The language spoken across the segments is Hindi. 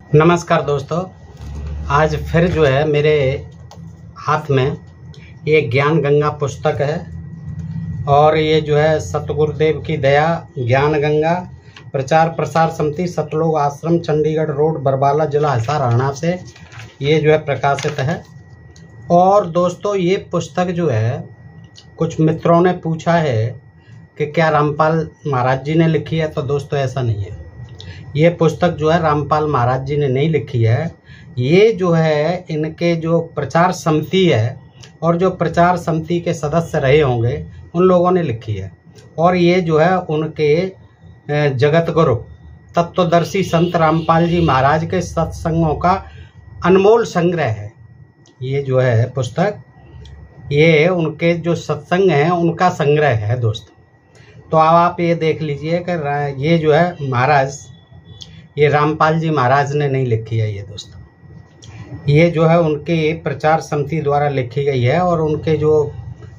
नमस्कार दोस्तों, आज फिर जो है मेरे हाथ में ये ज्ञान गंगा पुस्तक है और ये जो है सतगुरुदेव की दया ज्ञान गंगा प्रचार प्रसार समिति सतलोक आश्रम चंडीगढ़ रोड बरवाला जिला हिसार हरियाणा से ये जो है प्रकाशित है। और दोस्तों ये पुस्तक जो है कुछ मित्रों ने पूछा है कि क्या रामपाल महाराज जी ने लिखी है, तो दोस्तों ऐसा नहीं है। ये पुस्तक जो है रामपाल महाराज जी ने नहीं लिखी है, ये जो है इनके जो प्रचार समिति है और जो प्रचार समिति के सदस्य रहे होंगे उन लोगों ने लिखी है। और ये जो है उनके जगत गुरु तत्वदर्शी संत रामपाल जी महाराज के सत्संगों का अनमोल संग्रह है। ये जो है पुस्तक ये उनके जो सत्संग हैं उनका संग्रह है दोस्तों। तो अब आप ये देख लीजिए कि ये जो है महाराज ये रामपाल जी महाराज ने नहीं लिखी है। ये दोस्तों ये जो है उनके प्रचार समिति द्वारा लिखी गई है और उनके जो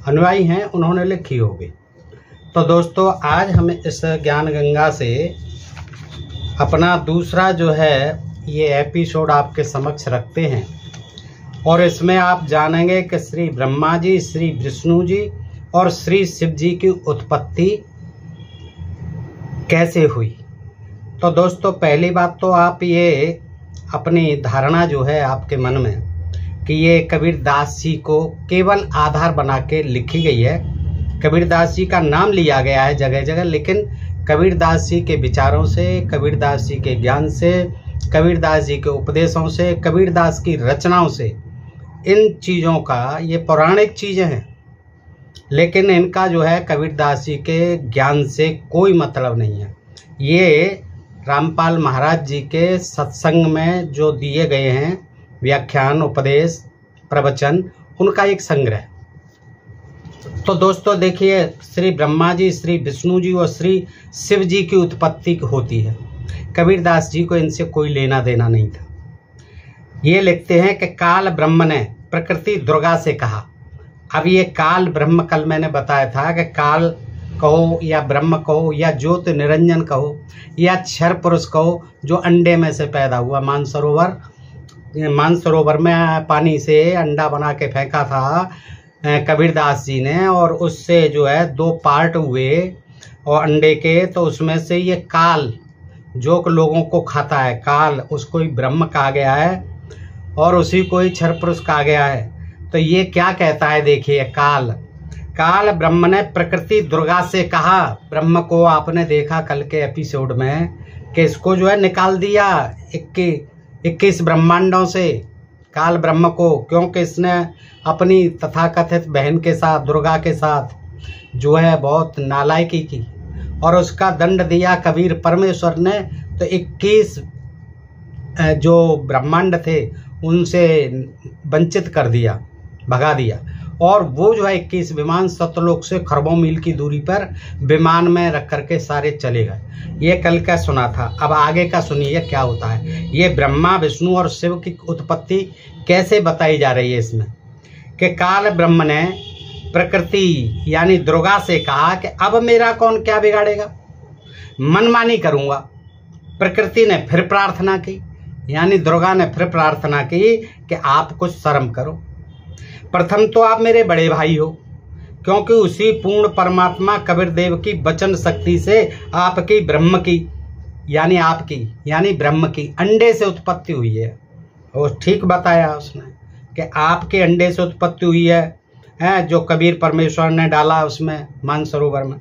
अनुयायी हैं उन्होंने लिखी होगी। तो दोस्तों आज हम इस ज्ञान गंगा से अपना दूसरा जो है ये एपिसोड आपके समक्ष रखते हैं और इसमें आप जानेंगे कि श्री ब्रह्मा जी, श्री विष्णु जी और श्री शिव जी की उत्पत्ति कैसे हुई। तो दोस्तों पहली बात तो आप ये अपनी धारणा जो है आपके मन में कि ये कबीरदास जी को केवल आधार बना के लिखी गई है। कबीरदास जी का नाम लिया गया है जगह जगह, लेकिन कबीरदास जी के विचारों से, कबीरदास जी के ज्ञान से, कबीरदास जी के उपदेशों से, कबीरदास की रचनाओं से, इन चीज़ों का ये पौराणिक चीज़ें हैं, लेकिन इनका जो है कबीरदास जी के ज्ञान से कोई मतलब नहीं है। ये रामपाल महाराज जी के सत्संग में जो दिए गए हैं व्याख्यान, उपदेश, प्रवचन, उनका एक संग्रह। तो दोस्तों देखिए, श्री ब्रह्मा जी, श्री विष्णु जी और श्री शिव जी की उत्पत्ति होती है। कबीरदास जी को इनसे कोई लेना देना नहीं था। ये लिखते हैं कि काल ब्रह्म ने प्रकृति दुर्गा से कहा। अब ये काल ब्रह्म कल मैंने बताया था कि काल कहो या ब्रह्म कहो या ज्योत निरंजन कहो या क्षर पुरुष कहो, जो अंडे में से पैदा हुआ। मानसरोवर में पानी से अंडा बना के फेंका था कबीरदास जी ने और उससे जो है दो पार्ट हुए और अंडे के, तो उसमें से ये काल जो लोगों को खाता है काल, उसको ही ब्रह्म कहा गया है और उसी को ही क्षर पुरुष कहा गया है। तो ये क्या कहता है देखिए, काल ब्रह्म ने प्रकृति दुर्गा से कहा। ब्रह्म को आपने देखा कल के एपिसोड में कि इसको जो है निकाल दिया 21 ब्रह्मांडों से काल ब्रह्म को, क्योंकि इसने अपनी तथाकथित बहन के साथ दुर्गा के साथ जो है बहुत नालायकी की और उसका दंड दिया कबीर परमेश्वर ने। तो 21 जो ब्रह्मांड थे उनसे वंचित कर दिया, भगा दिया और वो जो है 21 विमान सतलोक से खरबों मील की दूरी पर विमान में रख करके सारे चले गए। ये कल का सुना था। अब आगे का सुनिए क्या होता है। ये ब्रह्मा विष्णु और शिव की उत्पत्ति कैसे बताई जा रही है इसमें कि काल ब्रह्म ने प्रकृति यानी दुर्गा से कहा कि अब मेरा कौन क्या बिगाड़ेगा, मनमानी करूँगा। प्रकृति ने फिर प्रार्थना की, यानी दुर्गा ने फिर प्रार्थना की कि आप कुछ शर्म करो। प्रथम तो आप मेरे बड़े भाई हो, क्योंकि उसी पूर्ण परमात्मा कबीर देव की वचन शक्ति से आपकी ब्रह्म की यानी ब्रह्म की अंडे से उत्पत्ति हुई है। और ठीक बताया उसने कि आपके अंडे से उत्पत्ति हुई है जो कबीर परमेश्वर ने डाला उसमें मानसरोवर में,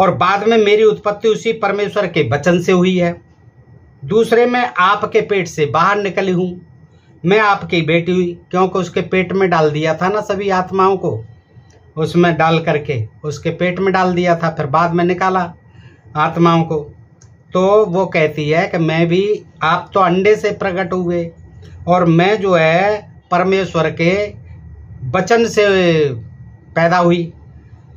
और बाद में मेरी उत्पत्ति उसी परमेश्वर के वचन से हुई है। दूसरे में आपके पेट से बाहर निकली हूँ, मैं आपकी बेटी हुई, क्योंकि उसके पेट में डाल दिया था ना सभी आत्माओं को, उसमें डाल करके उसके पेट में डाल दिया था, फिर बाद में निकाला आत्माओं को। तो वो कहती है कि मैं भी, आप तो अंडे से प्रकट हुए और मैं जो है परमेश्वर के वचन से पैदा हुई।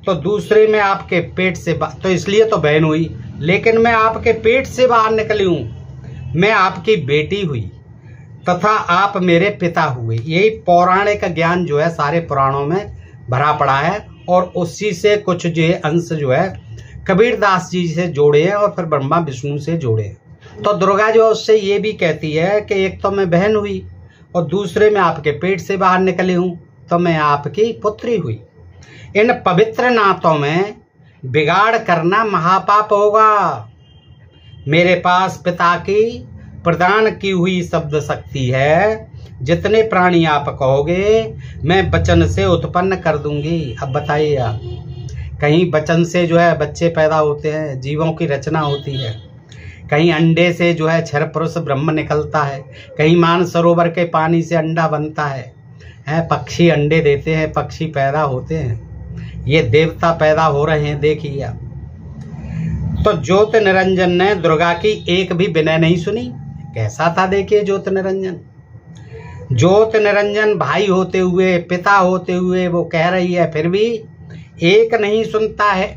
तो दूसरे में आपके पेट से तो इसलिए तो बहन हुई, लेकिन मैं आपके पेट से बाहर निकली हूँ, मैं आपकी बेटी हुई तथा आप मेरे पिता हुए। यही पौराणिक ज्ञान जो है सारे पुराणों में भरा पड़ा है और उसी से कुछ जो अंश जो है कबीरदास जी से जोड़े हैं और फिर ब्रह्मा विष्णु से जोड़े हैं। तो दुर्गा जो उससे ये भी कहती है कि एक तो मैं बहन हुई और दूसरे में आपके पेट से बाहर निकली हूँ, तो मैं आपकी पुत्री हुई। इन पवित्र नातों में बिगाड़ करना महापाप होगा। मेरे पास पिता की प्रदान की हुई शब्द शक्ति है, जितने प्राणी आप कहोगे मैं वचन से उत्पन्न कर दूंगी। अब बताइए आप, कहीं वचन से जो है बच्चे पैदा होते हैं, जीवों की रचना होती है, कहीं अंडे से जो है क्षर पुरुष ब्रह्म निकलता है, कहीं मानसरोवर के पानी से अंडा बनता है, पक्षी अंडे देते हैं, पक्षी पैदा होते हैं, ये देवता पैदा हो रहे हैं, देखिए आप। तो ज्योत निरंजन ने दुर्गा की एक भी विनय नहीं सुनी। कैसा था देखिए ज्योत निरंजन। ज्योत निरंजन भाई होते हुए, पिता होते हुए वो कह रही है, फिर भी एक नहीं सुनता है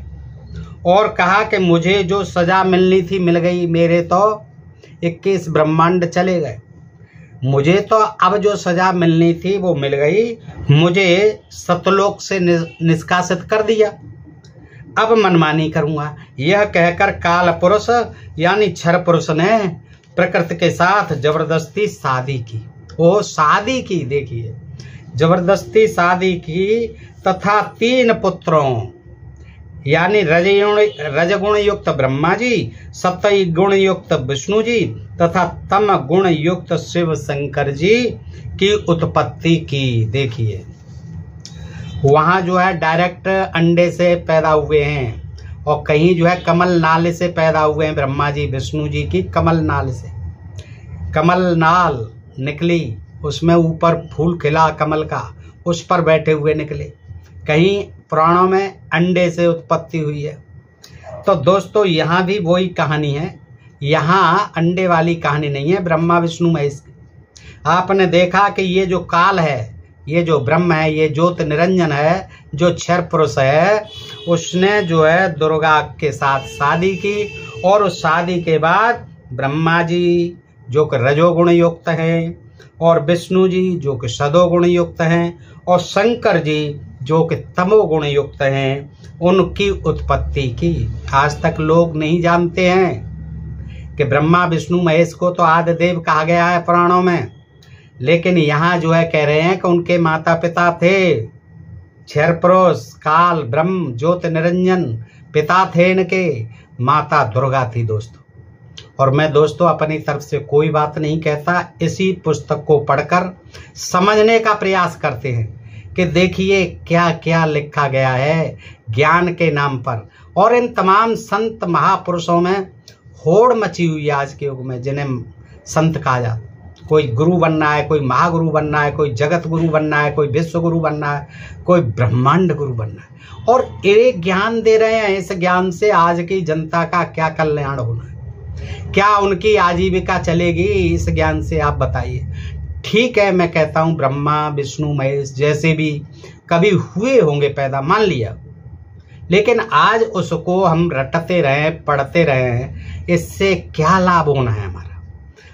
और कहा कि मुझे जो सजा मिलनी थी मिल गई, मेरे तो 21 ब्रह्मांड चले गए, मुझे तो अब जो सजा मिलनी थी वो मिल गई, मुझे सतलोक से निष्कासित कर दिया, अब मनमानी करूंगा। यह कहकर काल पुरुष यानी क्षर पुरुष ने प्रकृति के साथ जबरदस्ती शादी की। वो शादी की, देखिए जबरदस्ती शादी की, तथा 3 पुत्रों यानी रजगुण युक्त ब्रह्मा जी, सत्य गुण युक्त विष्णु जी तथा तम गुण युक्त शिव शंकर जी की उत्पत्ति की। देखिए वहां जो है डायरेक्ट अंडे से पैदा हुए हैं और कहीं जो है कमल नाल से पैदा हुए हैं। ब्रह्मा जी विष्णु जी की कमल नाल से, कमल नाल निकली, उसमें ऊपर फूल खिला कमल का, उस पर बैठे हुए निकले। कहीं पुराणों में अंडे से उत्पत्ति हुई है। तो दोस्तों यहाँ भी वही कहानी है, यहाँ अंडे वाली कहानी नहीं है, ब्रह्मा विष्णु महेश की। आपने देखा कि ये जो काल है, ये जो ब्रह्म है, ये ज्योत निरंजन है, जो क्षर पुरुष है, उसने जो है दुर्गा के साथ शादी की और उस शादी के बाद ब्रह्मा जी जो कि रजोगुण युक्त हैं और विष्णु जी जो कि सदोगुण युक्त हैं और शंकर जी जो कि तमोगुण युक्त हैं, उनकी उत्पत्ति की। आज तक लोग नहीं जानते हैं कि ब्रह्मा विष्णु महेश को तो आदिदेव कहा गया है पुराणों में, लेकिन यहाँ जो है कह रहे हैं कि उनके माता पिता थे क्षर पुरुष, काल, ब्रह्म, ज्योत निरंजन, पिता थे इनके, माता दुर्गा थी दोस्तों। और मैं दोस्तों अपनी तरफ से कोई बात नहीं कहता, इसी पुस्तक को पढ़कर समझने का प्रयास करते हैं कि देखिए क्या क्या लिखा गया है ज्ञान के नाम पर। और इन तमाम संत महापुरुषों में होड़ मची हुई है आज के युग में, जिन्हें संत कहा जाता। कोई गुरु बनना है, कोई महागुरु बनना है, कोई जगत गुरु बनना है, कोई विश्व गुरु बनना है, कोई ब्रह्मांड गुरु बनना है, और ये ज्ञान दे रहे हैं। इस ज्ञान से आज की जनता का क्या कल्याण होना है, क्या उनकी आजीविका चलेगी इस ज्ञान से, आप बताइए। ठीक है, मैं कहता हूँ ब्रह्मा विष्णु महेश जैसे भी कभी हुए होंगे पैदा, मान लिया, लेकिन आज उसको हम रटते रहे, पढ़ते रहे, इससे क्या लाभ होना है हमारा।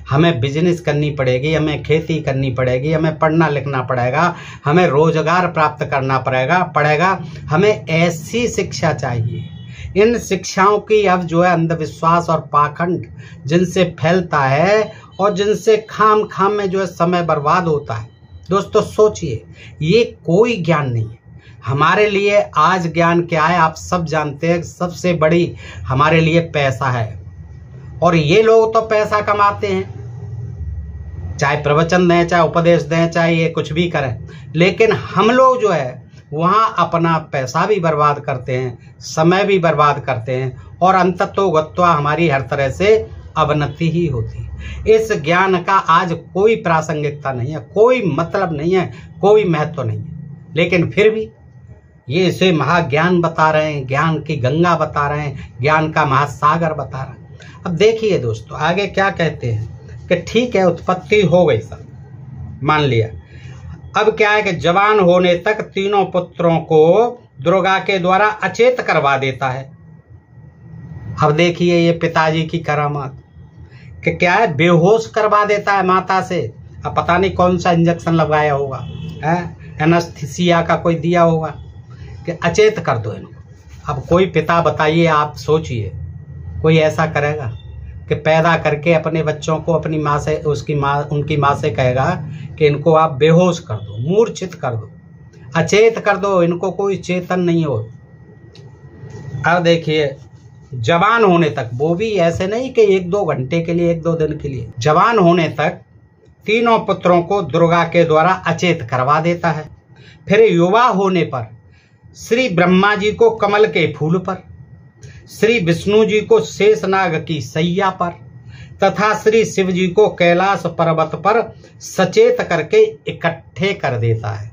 हमें बिजनेस करनी पड़ेगी, हमें खेती करनी पड़ेगी, हमें पढ़ना लिखना पड़ेगा, हमें रोजगार प्राप्त करना पड़ेगा। हमें ऐसी शिक्षा चाहिए। इन शिक्षाओं की अब जो है अंधविश्वास और पाखंड जिनसे फैलता है और जिनसे खाम में जो है समय बर्बाद होता है। दोस्तों सोचिए, ये कोई ज्ञान नहीं है हमारे लिए। आज ज्ञान क्या है आप सब जानते हैं, सबसे बड़ी हमारे लिए पैसा है, और ये लोग तो पैसा कमाते हैं, चाहे प्रवचन दें, चाहे उपदेश दें, चाहे ये कुछ भी करें, लेकिन हम लोग जो है वहाँ अपना पैसा भी बर्बाद करते हैं, समय भी बर्बाद करते हैं, और अंततोगत्वा हमारी हर तरह से अवनति ही होती है। इस ज्ञान का आज कोई प्रासंगिकता नहीं है, कोई मतलब नहीं है, कोई महत्व नहीं है, लेकिन फिर भी ये इसे महाज्ञान बता रहे हैं, ज्ञान की गंगा बता रहे हैं, ज्ञान का महासागर बता रहे हैं। अब देखिए दोस्तों आगे क्या कहते हैं कि ठीक है उत्पत्ति हो गई, सब मान लिया। अब क्या है कि जवान होने तक तीनों पुत्रों को दुर्गा के द्वारा अचेत करवा देता है। अब देखिए ये पिताजी की करामात कि क्या है, बेहोश करवा देता है माता से। अब पता नहीं कौन सा इंजेक्शन लगाया होगा, एनेस्थीसिया का कोई दिया होगा कि अचेत कर दो इनको। अब कोई पिता बताइए, आप सोचिए कोई ऐसा करेगा? कि पैदा करके अपने बच्चों को अपनी माँ से उनकी माँ से कहेगा कि इनको आप बेहोश कर दो, मूर्छित कर दो, अचेत कर दो, इनको कोई चेतन नहीं हो। अब देखिए जवान होने तक, वो भी ऐसे नहीं कि 1-2 घंटे के लिए, 1-2 दिन के लिए, जवान होने तक तीनों पुत्रों को दुर्गा के द्वारा अचेत करवा देता है। फिर युवा होने पर श्री ब्रह्मा जी को कमल के फूल पर, श्री विष्णु जी को शेषनाग की सैया पर तथा श्री शिव जी को कैलाश पर्वत पर सचेत करके इकट्ठे कर देता है।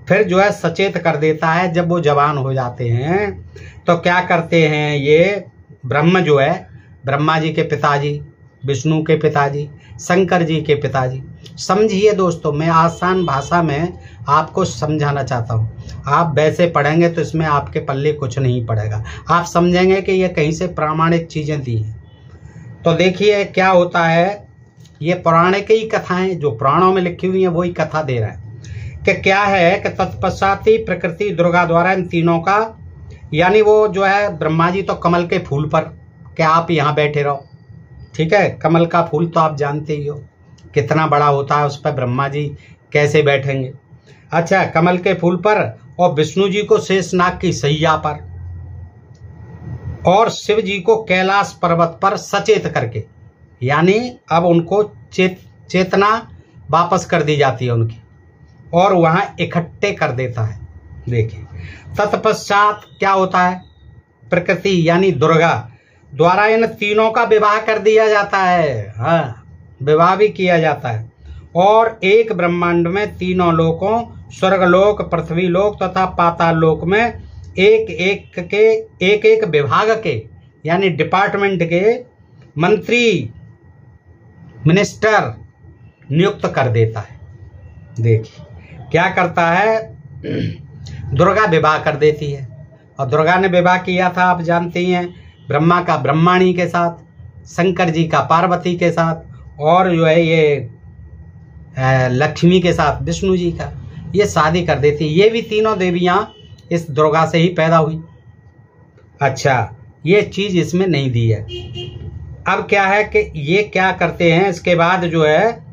फिर जो है सचेत कर देता है। जब वो जवान हो जाते हैं तो क्या करते हैं, ये ब्रह्म जो है, ब्रह्मा जी के पिताजी, विष्णु के पिताजी, शंकर जी के पिताजी, समझिए दोस्तों, मैं आसान भाषा में आपको समझाना चाहता हूँ। आप वैसे पढ़ेंगे तो इसमें आपके पल्ले कुछ नहीं पड़ेगा, आप समझेंगे कि ये कहीं से प्रामाणिक चीज़ें दी हैं। तो देखिए क्या होता है, ये पौराणिक ही कथाएं जो पुराणों में लिखी हुई हैं वही कथा दे रहा है कि क्या है कि तत्पश्चात ही प्रकृति दुर्गा द्वारा इन तीनों का, यानी वो जो है ब्रह्मा जी तो कमल के फूल पर, क्या आप यहाँ बैठे रहो, ठीक है, कमल का फूल तो आप जानते ही हो कितना बड़ा होता है, उस पर ब्रह्मा जी कैसे बैठेंगे। अच्छा, कमल के फूल पर, और विष्णु जी को शेषनाग की सैया पर, और शिव जी को कैलाश पर्वत पर सचेत करके, यानी अब उनको चेतना वापस कर दी जाती है उनकी, और वहां इकट्ठे कर देता है। देखिए तत्पश्चात क्या होता है, प्रकृति यानी दुर्गा द्वारा इन तीनों का विवाह कर दिया जाता है। हाँ, विवाह भी किया जाता है, और एक ब्रह्मांड में तीनों लोकों, स्वर्गलोक, पृथ्वी लोक तथा पाताल लोक में एक एक विभाग के, यानी डिपार्टमेंट के मंत्री, मिनिस्टर नियुक्त कर देता है। देखिए क्या करता है, दुर्गा विवाह कर देती है, और दुर्गा ने विवाह किया था आप जानते ही हैं, ब्रह्मा का ब्रह्माणी के साथ, शंकर जी का पार्वती के साथ, और जो है ये लक्ष्मी के साथ विष्णु जी का, ये शादी कर देती। ये भी तीनों देवियां इस दुर्गा से ही पैदा हुई। अच्छा, ये चीज इसमें नहीं दी है। अब क्या है कि ये क्या करते हैं, इसके बाद जो है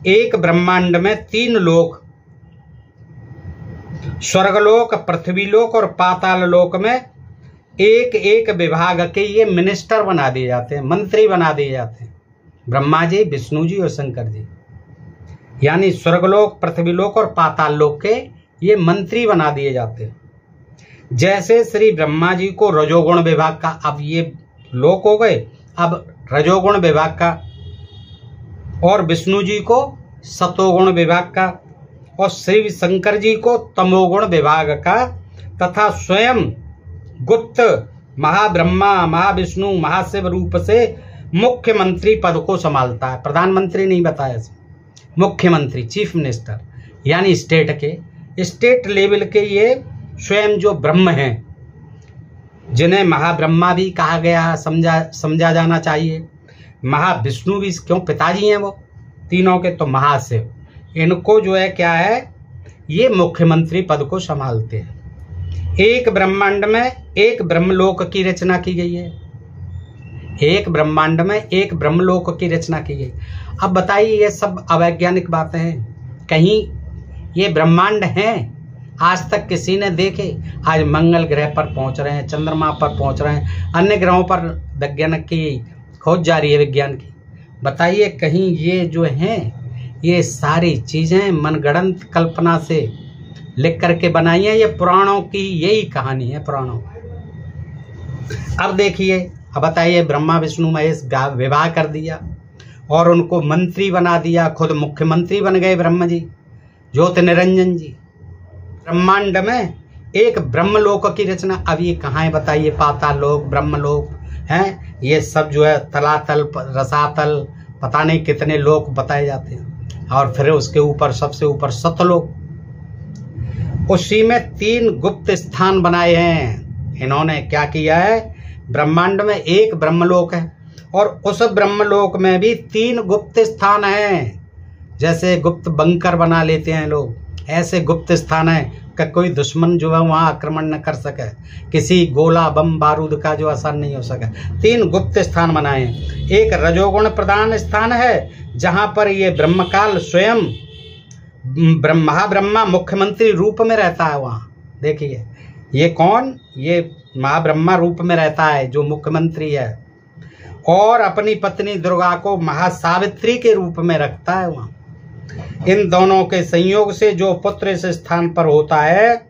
एक ब्रह्मांड में 3 लोक, स्वर्गलोक, पृथ्वी लोक और पाताल लोक में एक एक विभाग के ये मिनिस्टर बना दिए जाते हैं, मंत्री बना दिए जाते हैं, ब्रह्मा जी, विष्णु जी और शंकर जी, यानी स्वर्गलोक, पृथ्वी लोक और पाताल लोक के ये मंत्री बना दिए जाते हैं। जैसे श्री ब्रह्मा जी को रजोगुण विभाग का, अब ये लोक हो गए, अब रजोगुण विभाग का, और विष्णु जी को सतोगुण विभाग का, और श्री शंकर जी को तमोगुण विभाग का, तथा स्वयं गुप्त महाब्रह्मा, महाविष्णु, महाशिव रूप से मुख्यमंत्री पद को संभालता है। प्रधानमंत्री नहीं बताया, मुख्यमंत्री, चीफ मिनिस्टर, यानी स्टेट लेवल के ये स्वयं जो ब्रह्म हैं, जिन्हें महाब्रह्मा भी कहा गया, समझा जाना चाहिए। महाविष्णु भी क्यों, पिताजी हैं वो तीनों के, तो महाशिव, इनको जो है क्या है, ये मुख्यमंत्री पद को संभालते हैं। एक ब्रह्मांड में एक ब्रह्मलोक की रचना की गई है, एक ब्रह्मांड में एक ब्रह्मलोक की रचना की गई। अब बताइए, ये सब अवैज्ञानिक बातें हैं, कहीं ये ब्रह्मांड हैं आज तक किसी ने देखे? आज मंगल ग्रह पर पहुंच रहे हैं, चंद्रमा पर पहुंच रहे हैं, अन्य ग्रहों पर वैज्ञानिक की खोज जारी है, विज्ञान की। बताइए कहीं ये जो हैं, ये सारी चीजें मनगढ़ंत कल्पना से लिख करके बनाई है, ये पुराणों की यही कहानी है, पुराणों। अब देखिए, अब बताइए, ब्रह्मा विष्णु महेश विवाह कर दिया और उनको मंत्री बना दिया, खुद मुख्यमंत्री बन गए ब्रह्म जी, ज्योति निरंजन जी। ब्रह्मांड में एक ब्रह्मलोक की रचना, अब ये कहाँ है बताइए, पाताल लोक, ब्रह्मलोक हैं, ये सब जो है तलातल, रसातल, पता नहीं कितने लोक बताए जाते हैं, और फिर उसके ऊपर सबसे ऊपर सतलोक। उसी में 3 गुप्त स्थान बनाए हैं इन्होंने। क्या किया है, ब्रह्मांड में एक ब्रह्मलोक है, और उस ब्रह्मलोक में भी 3 गुप्त स्थान हैं। जैसे गुप्त बंकर बना लेते हैं लोग, ऐसे गुप्त स्थान है कि कोई दुश्मन जो है वहाँ आक्रमण न कर सके, किसी गोला बम बारूद का जो असर नहीं हो सके। 3 गुप्त स्थान बनाए हैं। एक रजोगुण प्रधान स्थान है जहाँ पर ये ब्रह्मकाल स्वयं महाब्रह्मा मुख्यमंत्री रूप में रहता है। वहाँ देखिए ये कौन, ये महाब्रह्मा रूप में रहता है जो मुख्यमंत्री है, और अपनी पत्नी दुर्गा को महासावित्री के रूप में रखता है वहाँ। इन दोनों के संयोग से जो पुत्र इस स्थान पर होता है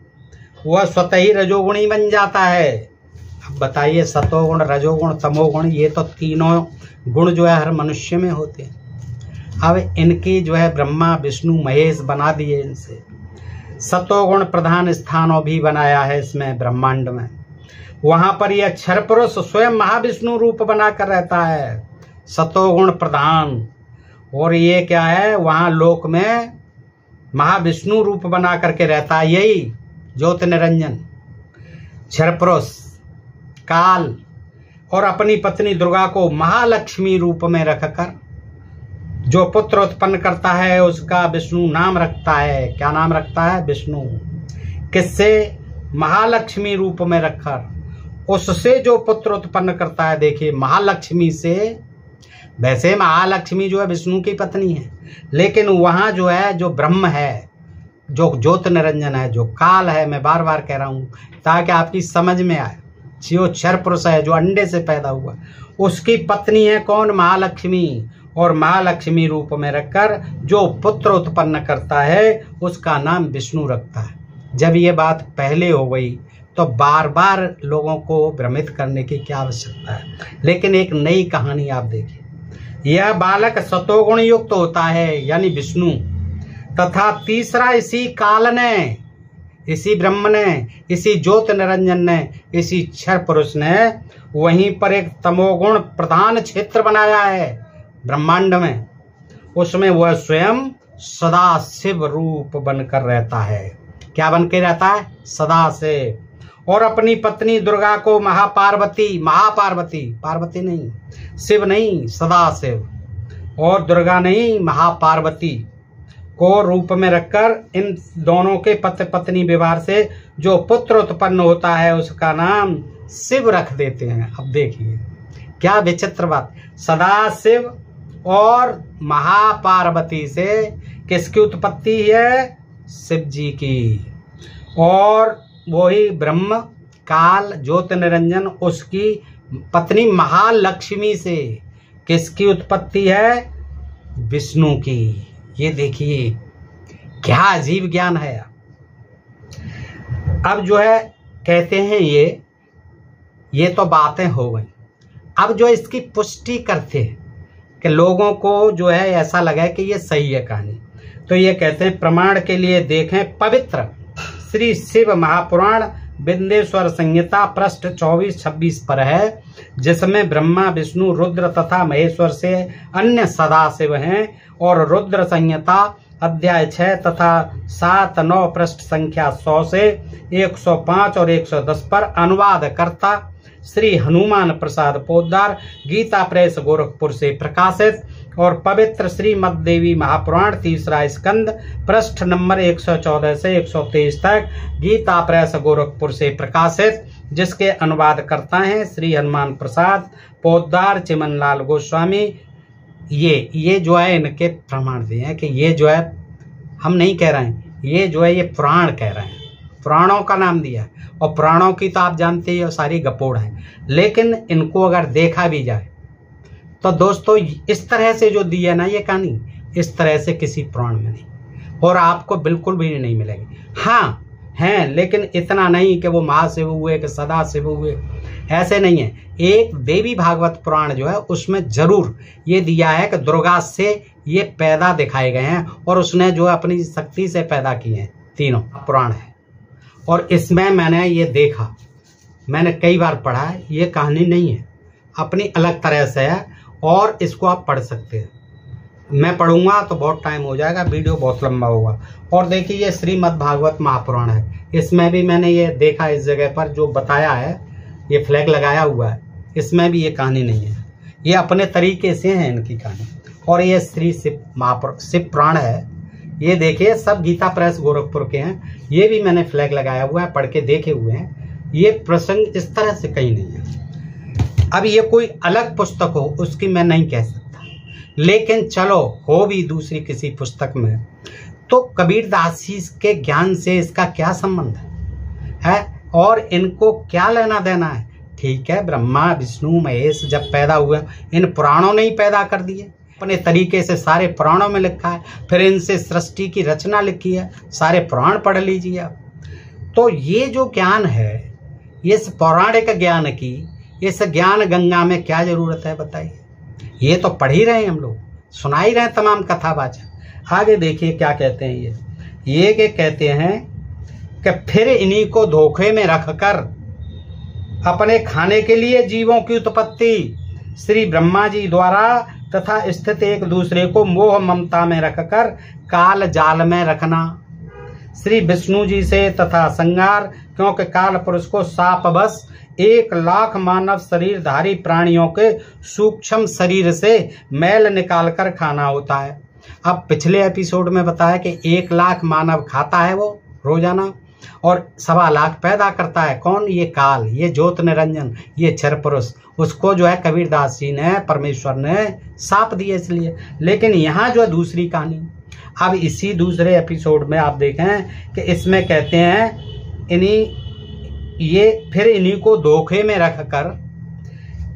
वह स्वतः ही रजोगुणी बन जाता है। अब बताइए, सतोगुण, रजोगुण, तमोगुण, ये तो तीनों गुण जो है हर मनुष्य में होते हैं। अब इनकी जो है ब्रह्मा विष्णु महेश बना दिए इनसे। सतोगुण प्रधान स्थानों भी बनाया है इसमें ब्रह्मांड में। वहां पर यह अक्षर पुरुष स्वयं महाविष्णु रूप बनाकर रहता है, सतोगुण प्रधान। और ये क्या है, वहां लोक में महाविष्णु रूप बना करके रहता है, यही ज्योत निरंजन क्षर पुरुष काल। और अपनी पत्नी दुर्गा को महालक्ष्मी रूप में रखकर जो पुत्र उत्पन्न करता है उसका विष्णु नाम रखता है। क्या नाम रखता है? विष्णु। किससे? महालक्ष्मी रूप में रखकर उससे जो पुत्र उत्पन्न करता है। देखिए महालक्ष्मी से, वैसे महालक्ष्मी जो है विष्णु की पत्नी है, लेकिन वहाँ जो है जो ब्रह्म है, जो ज्योत निरंजन है, जो काल है, मैं बार बार कह रहा हूँ ताकि आपकी समझ में आए, जो क्षर पुरुष है जो अंडे से पैदा हुआ, उसकी पत्नी है कौन? महालक्ष्मी। और महालक्ष्मी रूप में रखकर जो पुत्र उत्पन्न करता है उसका नाम विष्णु रखता है। जब ये बात पहले हो गई तो बार बार लोगों को भ्रमित करने की क्या आवश्यकता है। लेकिन एक नई कहानी आप देखिए, यह बालक सतोगुण युक्त होता है यानी विष्णु, तथा तीसरा इसी काल ने, इसी ब्रह्म ने, इसी ज्योत निरंजन ने, इसी क्षर पुरुष ने वहीं पर एक तमोगुण प्रधान क्षेत्र बनाया है ब्रह्मांड में। उसमें वह स्वयं सदा शिव रूप बनकर रहता है। क्या बनकर रहता है? सदा शिव। और अपनी पत्नी दुर्गा को महापार्वती, पार्वती नहीं, शिव नहीं, सदा शिव, और दुर्गा नहीं, महापार्वती को रूप में रखकर इन दोनों के पति पत्नी विवाह से जो पुत्र उत्पन्न होता है उसका नाम शिव रख देते हैं। अब देखिए क्या विचित्र बात, सदा शिव और महापार्वती से किसकी उत्पत्ति है? शिव जी की। और वही ब्रह्म काल ज्योत निरंजन उसकी पत्नी महालक्ष्मी से किसकी उत्पत्ति है? विष्णु की। ये देखिए क्या अजीब ज्ञान है। अब जो है कहते हैं ये तो बातें हो गई। अब जो इसकी पुष्टि करते हैं कि लोगों को जो है ऐसा लगा कि ये सही है कहानी, तो ये कहते हैं प्रमाण के लिए देखें पवित्र श्री शिव महापुराण विंध्येश्वर संहिता पृष्ठ 24-26 पर है, जिसमें ब्रह्मा विष्णु रुद्र तथा महेश्वर से अन्य सदाशिव हैं। और रुद्र संहिता अध्याय 6 तथा 7-9 पृष्ठ संख्या 100 से 105 और 110 पर अनुवाद करता श्री हनुमान प्रसाद पोद्दार, गीता प्रेस गोरखपुर से प्रकाशित। और पवित्र श्रीमद देवी महापुराण तीसरा स्कंद पृष्ठ नंबर 114 से 123 तक गीता प्रेस गोरखपुर से प्रकाशित, जिसके अनुवाद करता है श्री हनुमान प्रसाद पोद्दार, चिमनलाल गोस्वामी। ये जो है इनके प्रमाण दिए हैं कि ये जो है हम नहीं कह रहे हैं, ये जो है ये पुराण कह रहे हैं, पुराणों का नाम दिया है। और पुराणों की तो आप जानते ही सारी गपोड़ है, लेकिन इनको अगर देखा भी जाए तो दोस्तों इस तरह से जो दिया ना ये कहानी, इस तरह से किसी पुराण में नहीं, और आपको बिल्कुल भी नहीं मिलेगी। हाँ हैं, लेकिन इतना नहीं कि वो महाशिव हुए कि सदा शिव हुए, ऐसे नहीं है। एक देवी भागवत पुराण जो है उसमें जरूर ये दिया है कि दुर्गा से ये पैदा दिखाए गए हैं और उसने जो अपनी शक्ति से पैदा किए हैं, तीनों पुराण है। और इसमें मैंने ये देखा, मैंने कई बार पढ़ा है, ये कहानी नहीं है, अपनी अलग तरह से है और इसको आप पढ़ सकते हैं। मैं पढ़ूंगा तो बहुत टाइम हो जाएगा, वीडियो बहुत लंबा होगा। और देखिए ये श्रीमद् भागवत महापुराण है, इसमें भी मैंने ये देखा, इस जगह पर जो बताया है ये फ्लैग लगाया हुआ है, इसमें भी ये कहानी नहीं है, ये अपने तरीके से है इनकी कहानी। और ये श्री शिव पुराण है, ये देखिए सब गीता प्रेस गोरखपुर के हैं, ये भी मैंने फ्लैग लगाया हुआ है, पढ़ के देखे हुए हैं। ये प्रसंग इस तरह से कहीं नहीं है। अब ये कोई अलग पुस्तक हो उसकी मैं नहीं कह सकता, लेकिन चलो हो भी दूसरी किसी पुस्तक में, तो कबीरदास जी के ज्ञान से इसका क्या संबंध है और इनको क्या लेना देना है। ठीक है, ब्रह्मा विष्णु महेश जब पैदा हुए, इन पुराणों ने ही पैदा कर दिए, अपने तरीके से सारे पुराणों में लिखा है, फिर इनसे सृष्टि की रचना लिखी है, सारे पुराण पढ़ लीजिए आप। तो ये जो ज्ञान है, इस पौराणिक ज्ञान की, इस ज्ञान गंगा में क्या जरूरत है बताइए। ये तो पढ़ ही रहे हैं हम लोग, सुना ही रहे हैं तमाम कथावाचक। आगे देखिए क्या कहते हैं ये के कहते हैं कि फिर इन्हीं को धोखे में रखकर अपने खाने के लिए जीवों की उत्पत्ति श्री ब्रह्मा जी द्वारा तथा स्थित एक दूसरे को मोह ममता में रखकर काल जाल में रखना, श्री विष्णु जी से तथा संगार, क्योंकि काल पुरुष को साप बस 1,00,000 मानव शरीरधारी प्राणियों के सूक्ष्म शरीर से मैल निकालकर खाना होता है। अब पिछले एपिसोड में बताया कि 1,00,000 मानव खाता है वो रोजाना, और 1,25,00,000 पैदा करता है। कौन? ये काल, ये ज्योत निरंजन, ये क्षर पुरुष। उसको जो है कबीरदास जी ने, परमेश्वर ने साप दिए इसलिए। लेकिन यहाँ जो है दूसरी कहानी, अब इसी दूसरे एपिसोड में आप देखें कि इसमें कहते हैं फिर इन्हीं को धोखे में रखकर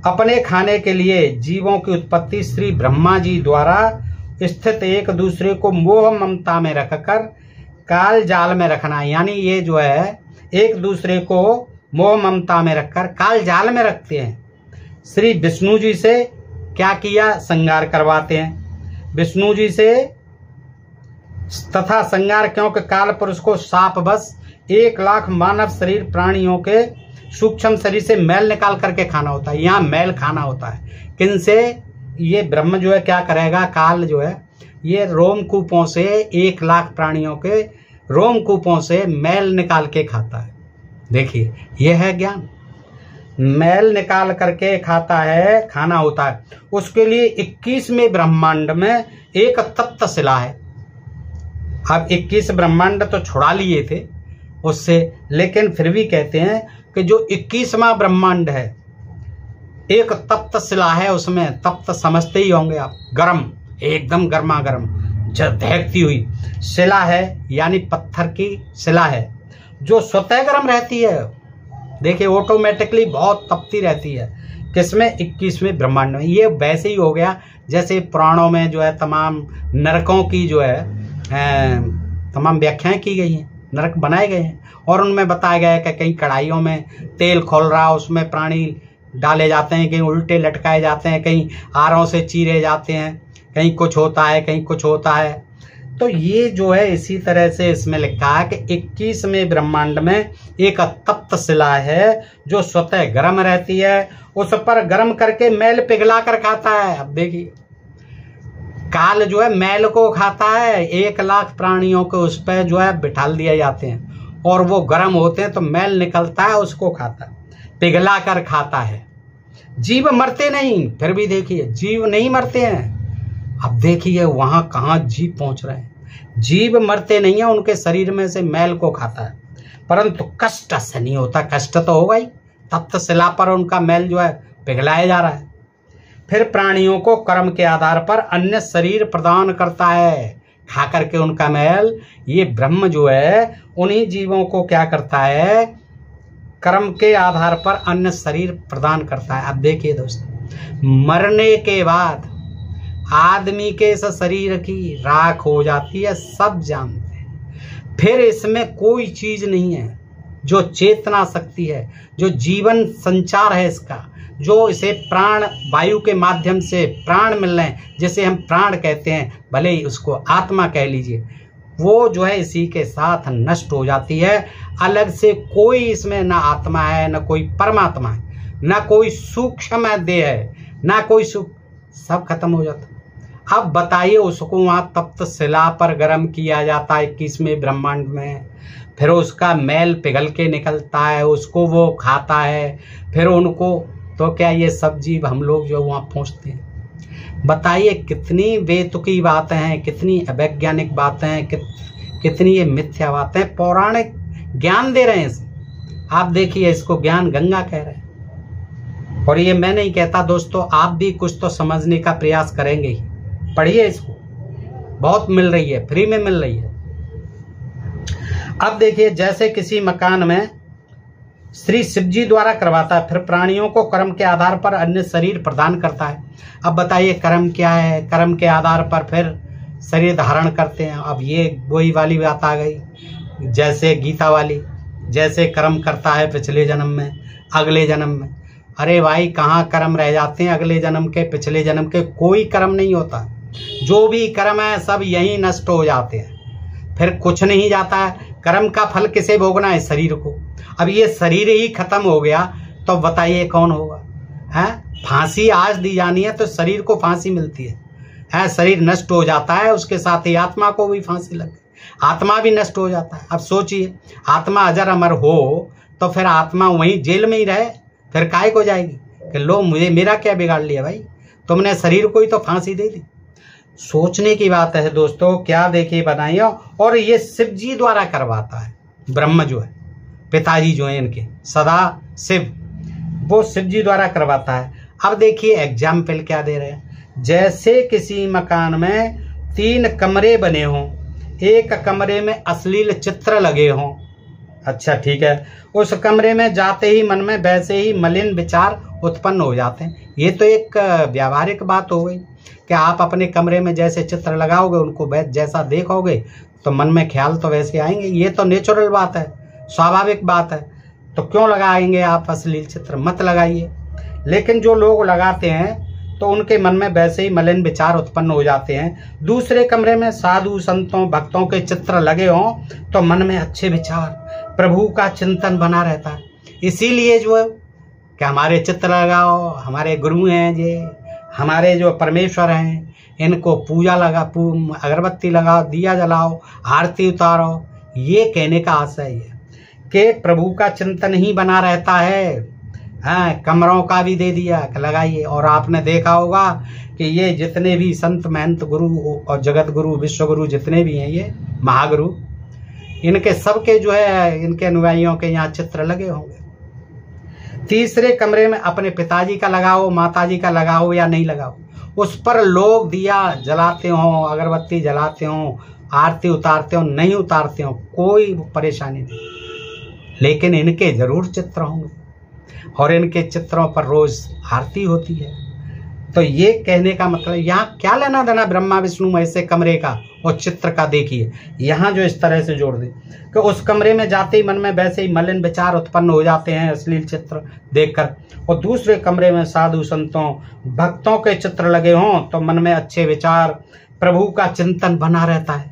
अपने खाने के लिए जीवों की उत्पत्ति श्री ब्रह्मा जी द्वारा स्थित एक दूसरे को मोह ममता में रखकर काल जाल में रखना। यानी ये जो है एक दूसरे को मोह ममता में रखकर काल जाल में रखते हैं। श्री विष्णु जी से क्या किया? संगार करवाते हैं विष्णु जी से तथा संगार, क्योंकि काल पुरुष को साप बस 1,00,000 मानव शरीर प्राणियों के सूक्ष्म शरीर से मैल निकाल करके खाना होता है। यहाँ मैल खाना होता है किनसे? ये ब्रह्म जो है क्या करेगा, काल जो है ये रोमकूपों से 1,00,000 प्राणियों के रोमकूपों से मैल निकाल के खाता है। देखिए यह है ज्ञान, मैल निकाल करके खाता है, खाना होता है। उसके लिए 21वें ब्रह्मांड में एक तप्त शिला है। अब 21 ब्रह्मांड तो छुड़ा लिए थे उससे, लेकिन फिर भी कहते हैं कि जो 21वां ब्रह्मांड है एक तप्त शिला है, उसमें तप्त समझते ही होंगे आप, गर्म, एकदम गर्मा गर्म दहकती हुई शिला है, यानी पत्थर की शिला है जो स्वतः गर्म रहती है। देखिए ऑटोमेटिकली बहुत तपती रहती है। किसमें? 21वें ब्रह्मांड में। ये वैसे ही हो गया जैसे पुराणों में जो है तमाम नरकों की जो है तमाम व्याख्याएं की गई हैं, नरक बनाए गए हैं, और उनमें बताया गया है कि कहीं कढ़ाइयों में तेल खोल रहा, उसमें प्राणी डाले जाते हैं, कहीं उल्टे लटकाए जाते हैं, कहीं आरों से चीरे जाते हैं, कहीं कुछ होता है, कहीं कुछ होता है। तो ये जो है इसी तरह से इसमें लिखा है कि 21वें ब्रह्मांड में एक तप्त शिला है जो स्वतः गर्म रहती है, उस पर गर्म करके मैल पिघला कर खाता है। अब देखिए काल जो है मैल को खाता है, 1,00,000 प्राणियों को उस पर जो है बिठाल दिए जाते हैं और वो गर्म होते हैं तो मैल निकलता है, उसको खाता है, पिघला कर खाता है। जीव मरते नहीं, फिर भी देखिए जीव नहीं मरते हैं। अब देखिए वहां कहाँ जीव पहुंच रहे हैं। जीव मरते नहीं है, उनके शरीर में से मैल को खाता है, परंतु कष्ट से नहीं होता। कष्ट तो होगा ही, तप्त शिला पर उनका मैल जो है पिघलाया जा रहा है। फिर प्राणियों को कर्म के आधार पर अन्य शरीर प्रदान करता है, खा करके उनका मैल। ये ब्रह्म जो है उन्हीं जीवों को क्या करता है, कर्म के आधार पर अन्य शरीर प्रदान करता है। अब देखिए दोस्तों, मरने के बाद आदमी के इस शरीर की राख हो जाती है, सब जानते हैं। फिर इसमें कोई चीज नहीं है जो चेतना शक्ति है, जो जीवन संचार है इसका, जो इसे प्राण वायु के माध्यम से प्राण मिल रहे हैं, जिसे हम प्राण कहते हैं, भले ही उसको आत्मा कह लीजिए, वो जो है इसी के साथ नष्ट हो जाती है। अलग से कोई इसमें ना आत्मा है, ना कोई परमात्मा है, ना कोई सूक्ष्म देह है, ना कोई सब खत्म हो जाता। अब बताइए उसको वहां तप्त शिला पर गर्म किया जाता है 21वें ब्रह्मांड में, फिर उसका मैल पिघल के निकलता है, उसको वो खाता है, फिर उनको, तो क्या ये सब जीव हम लोग जो वहां पहुंचते हैं? बताइए कितनी बेतुकी बातें हैं, कितनी अवैज्ञानिक बातें हैं, कितनी ये मिथ्या बातें, पौराणिक ज्ञान दे रहे हैं इसे। आप देखिए, इसको ज्ञान गंगा कह रहे हैं। और ये मैं नहीं कहता दोस्तों, आप भी कुछ तो समझने का प्रयास करेंगे ही। पढ़िए इसको, बहुत मिल रही है, फ्री में मिल रही है। अब देखिए, जैसे किसी मकान में श्री शिवजी द्वारा करवाता है, फिर प्राणियों को कर्म के आधार पर अन्य शरीर प्रदान करता है। अब बताइए कर्म क्या है? कर्म के आधार पर फिर शरीर धारण करते हैं। अब ये वही वाली बात आ गई, जैसे गीता वाली, जैसे कर्म करता है पिछले जन्म में, अगले जन्म में। अरे भाई, कहाँ कर्म रह जाते हैं अगले जन्म के, पिछले जन्म के? कोई कर्म नहीं होता। जो भी कर्म है सब यहीं नष्ट हो जाते हैं, फिर कुछ नहीं जाता है। कर्म का फल किसे भोगना है? शरीर को। अब ये शरीर ही खत्म हो गया तो बताइए कौन होगा? हैं? फांसी आज दी जानी है तो शरीर को फांसी मिलती है। शरीर नष्ट हो जाता है, उसके साथ ही आत्मा को भी फांसी लग गई, आत्मा भी नष्ट हो जाता है। अब सोचिए, आत्मा अजर अमर हो तो फिर आत्मा वहीं जेल में ही रहे, फिर काहे को जाएगी कि लो मेरा क्या बिगाड़ लिया भाई, तुमने शरीर को ही तो फांसी दे दी। सोचने की बात है दोस्तों, क्या देखिए बनाइए। और ये शिव जी द्वारा करवाता है, ब्रह्म जो है, पिताजी जो है इनके, सदा शिव, वो शिव जी द्वारा करवाता है। अब देखिए एग्जाम्पल क्या दे रहे हैं। जैसे किसी मकान में 3 कमरे बने हों, एक कमरे में अश्लील चित्र लगे हों, अच्छा ठीक है, उस कमरे में जाते ही मन में वैसे ही मलिन विचार उत्पन्न हो जाते हैं। ये तो एक व्यावहारिक बात हो गई कि आप अपने कमरे में जैसे चित्र लगाओगे, उनको जैसा देखोगे तो मन में ख्याल तो वैसे आएंगे। ये तो नेचुरल बात है, स्वाभाविक बात है। तो क्यों लगाएंगे आप अश्लील चित्र? मत लगाइए। लेकिन जो लोग लगाते हैं तो उनके मन में वैसे ही मलिन विचार उत्पन्न हो जाते हैं। दूसरे कमरे में साधु संतों भक्तों के चित्र लगे हों तो मन में अच्छे विचार, प्रभु का चिंतन बना रहता है। इसीलिए जो है कि हमारे चित्र लगाओ, हमारे गुरु हैं ये, हमारे जो परमेश्वर हैं, इनको पूजा लगा, अगरबत्ती लगाओ, दिया जलाओ, आरती उतारो। ये कहने का आशय है कि प्रभु का चिंतन ही बना रहता है। हाँ, कमरों का भी दे दिया लगाइए। और आपने देखा होगा कि ये जितने भी संत महंत गुरु और जगत गुरु विश्व गुरु जितने भी हैं, ये महागुरु, इनके सबके जो है, इनके अनुयायियों के यहाँ चित्र लगे होंगे। तीसरे कमरे में अपने पिताजी का लगाओ, माताजी का लगाओ या नहीं लगाओ, उस पर लोग दिया जलाते हो, अगरबत्ती जलाते हो, आरती उतारते हो, नहीं उतारते हो, कोई परेशानी नहीं, लेकिन इनके जरूर चित्र होंगे और इनके चित्रों पर रोज आरती होती है। तो ये कहने का मतलब, यहाँ क्या लेना देना ब्रह्मा विष्णु महेश से कमरे का और चित्र का? देखिए यहाँ जो इस तरह से जोड़ दे कि उस कमरे में जाते ही मन में वैसे ही मलिन विचार उत्पन्न हो जाते हैं अश्लील चित्र देखकर। और दूसरे कमरे में साधु संतों भक्तों के चित्र लगे हों तो मन में अच्छे विचार, प्रभु का चिंतन बना रहता है।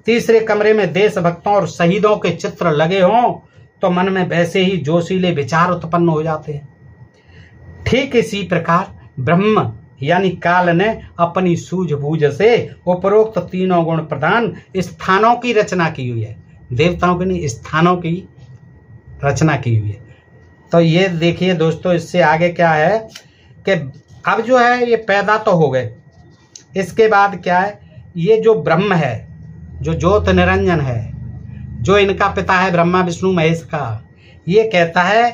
तीसरे कमरे में देश भक्तों और शहीदों के चित्र लगे हों तो मन में वैसे ही जोशीले विचार उत्पन्न हो जाते हैं। ठीक इसी प्रकार ब्रह्म यानी काल ने अपनी सूझबूझ से उपरोक्त तीनों गुण प्रधान स्थानों की रचना की हुई है। देवताओं की नहीं, स्थानों की रचना की हुई है। तो ये देखिए दोस्तों, इससे आगे क्या है कि अब जो है ये पैदा तो हो गए, इसके बाद क्या है, ये जो ब्रह्म है, जो ज्योत निरंजन है, जो इनका पिता है ब्रह्मा विष्णु महेश का, ये कहता है,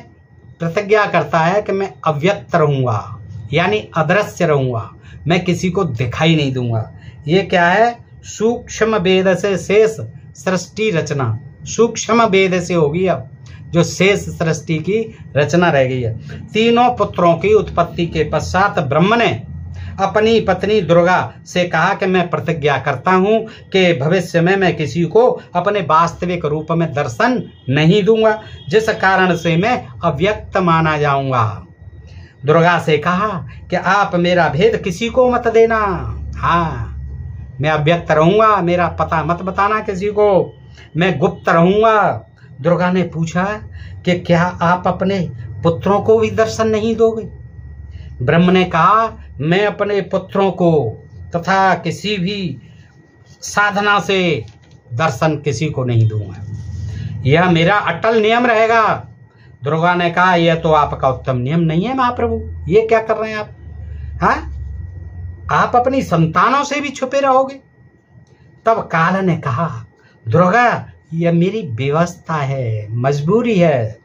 प्रतिज्ञा करता है कि मैं अव्यक्त रहूंगा, यानी अदृश्य रहूंगा, मैं किसी को दिखाई नहीं दूंगा। ये क्या है? सूक्ष्म वेद से शेष सृष्टि रचना, सूक्ष्म वेद से होगी अब जो शेष सृष्टि की रचना रह गई है। तीनों पुत्रों की उत्पत्ति के पश्चात ब्रह्म ने अपनी पत्नी दुर्गा से कहा कि मैं प्रतिज्ञा करता हूं कि भविष्य में मैं किसी को अपने वास्तविक रूप में दर्शन नहीं दूंगा, जिस कारण से मैं अव्यक्त माना जाऊंगा। दुर्गा से कहा कि आप मेरा भेद किसी को मत देना, हाँ मैं अव्यक्त रहूंगा, मेरा पता मत बताना किसी को, मैं गुप्त रहूंगा। दुर्गा ने पूछा कि क्या आप अपने पुत्रों को भी दर्शन नहीं दोगे? ब्रह्म ने कहा, मैं अपने पुत्रों को तथा किसी भी साधना से दर्शन किसी को नहीं दूंगा, यह मेरा अटल नियम रहेगा। दुर्गा ने कहा, यह तो आपका उत्तम नियम नहीं है महाप्रभु, ये क्या कर रहे हैं आप? हाँ, आप अपनी संतानों से भी छुपे रहोगे? तब काल ने कहा, दुर्गा, यह मेरी व्यवस्था है, मजबूरी है।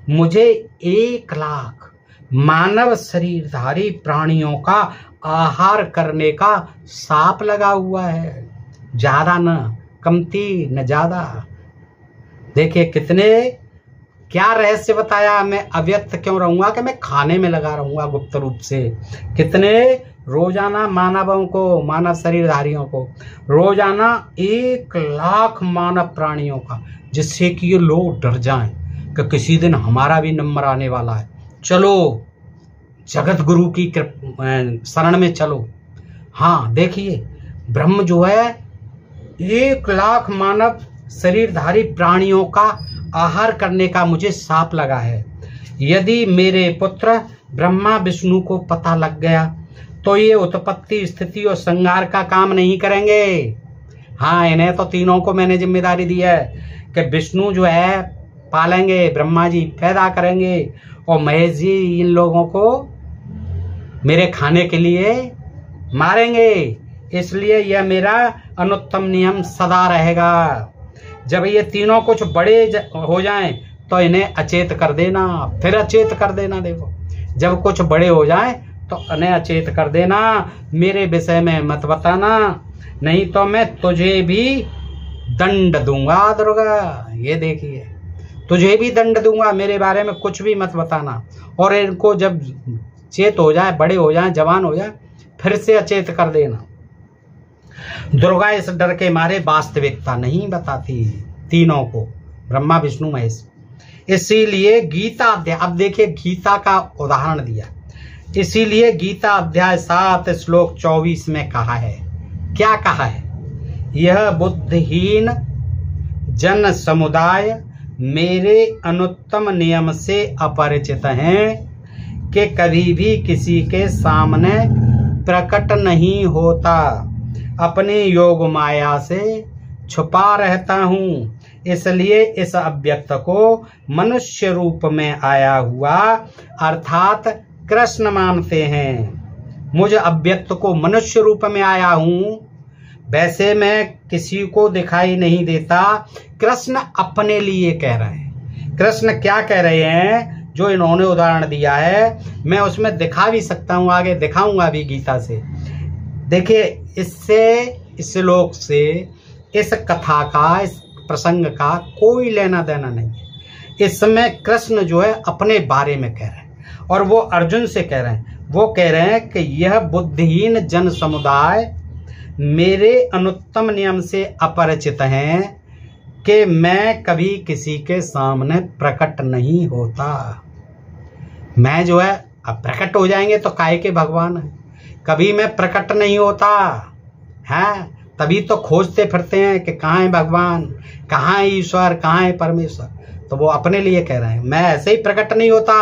मुझे 1 लाख मानव शरीरधारी प्राणियों का आहार करने का शाप लगा हुआ है, ज्यादा न कमती न ज्यादा। देखिए कितने क्या रहस्य बताया। मैं अव्यक्त क्यों रहूंगा कि मैं खाने में लगा रहूंगा गुप्त रूप से। कितने रोजाना मानवों को, मानव शरीरधारियों को, रोजाना 1 लाख मानव प्राणियों का, जिससे कि ये लोग डर जाएं कि किसी दिन हमारा भी नंबर आने वाला है। चलो जगत गुरु की शरण में चलो। हाँ देखिए, ब्रह्म जो है 1 लाख मानव शरीरधारी प्राणियों का आहार करने का मुझे शाप लगा है। यदि मेरे पुत्र ब्रह्मा विष्णु को पता लग गया तो ये उत्पत्ति, स्थिति और संहार का काम नहीं करेंगे। हाँ, इन्हें तो तीनों को मैंने जिम्मेदारी दी है कि विष्णु जो है पालेंगे, ब्रह्मा जी पैदा करेंगे और महेश जी इन लोगों को मेरे खाने के लिए मारेंगे। इसलिए यह मेरा अनुत्तम नियम सदा रहेगा। जब ये तीनों कुछ बड़े हो जाएं तो इन्हें अचेत कर देना, फिर अचेत कर देना। देखो, जब कुछ बड़े हो जाएं तो इन्हें अचेत कर देना, मेरे विषय में मत बताना, नहीं तो मैं तुझे भी दंड दूंगा। दुर्गा, ये देखिए, तुझे भी दंड दूंगा, मेरे बारे में कुछ भी मत बताना। और इनको जब चेत हो जाए, बड़े हो जाए, जवान हो जाए, फिर से अचेत कर देना। दुर्गा इस डर के मारे वास्तविकता नहीं बताती तीनों को, ब्रह्मा विष्णु महेश। इसीलिए गीता अध्याय, अब देखिए गीता का उदाहरण दिया, इसीलिए गीता अध्याय 7 श्लोक 24 में कहा है, क्या कहा है? यह बुद्धिहीन जन समुदाय मेरे अनुत्तम नियम से अपरिचित हैं कि कभी भी किसी के सामने प्रकट नहीं होता, अपने योग माया से छुपा रहता हूँ। इसलिए इस अव्यक्त को मनुष्य रूप में आया हुआ अर्थात कृष्ण मानते हैं। मुझ अव्यक्त को मनुष्य रूप में आया हूँ, वैसे मैं किसी को दिखाई नहीं देता। कृष्ण अपने लिए कह रहे हैं। कृष्ण क्या कह रहे हैं? जो इन्होंने उदाहरण दिया है, मैं उसमें दिखा भी सकता हूँ, आगे दिखाऊंगा भी गीता से। देखिए, इससे, इस श्लोक से, इस कथा का, इस प्रसंग का कोई लेना देना नहीं है। इसमें कृष्ण जो है अपने बारे में कह रहे हैं और वो अर्जुन से कह रहे हैं। वो कह रहे हैं कि यह बुद्धिहीन जन समुदाय मेरे अनुत्तम नियम से अपरिचित हैं कि मैं कभी किसी के सामने प्रकट नहीं होता। मैं जो है, अब प्रकट हो जाएंगे तो काहे के भगवान है, कभी मैं प्रकट नहीं होता है। तभी तो खोजते फिरते हैं कि कहाँ है भगवान, कहाँ है ईश्वर, कहाँ है परमेश्वर। तो वो अपने लिए कह रहे हैं, मैं ऐसे ही प्रकट नहीं होता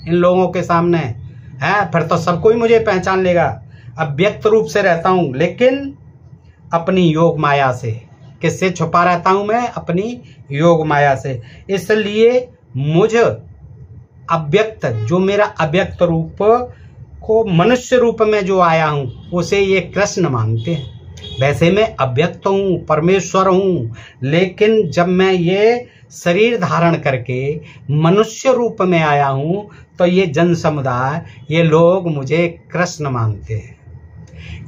इन लोगों के सामने है, फिर तो सब कोई मुझे पहचान लेगा। अव्यक्त रूप से रहता हूँ, लेकिन अपनी योग माया से। किससे छुपा रहता हूँ मैं? अपनी योग माया से। इसलिए मुझ अव्यक्त, जो मेरा अव्यक्त रूप को मनुष्य रूप में जो आया हूँ, उसे ये कृष्ण मानते हैं। वैसे मैं अव्यक्त हूँ, परमेश्वर हूँ, लेकिन जब मैं ये शरीर धारण करके मनुष्य रूप में आया हूँ तो ये जन समुदाय, ये लोग मुझे कृष्ण मानते हैं।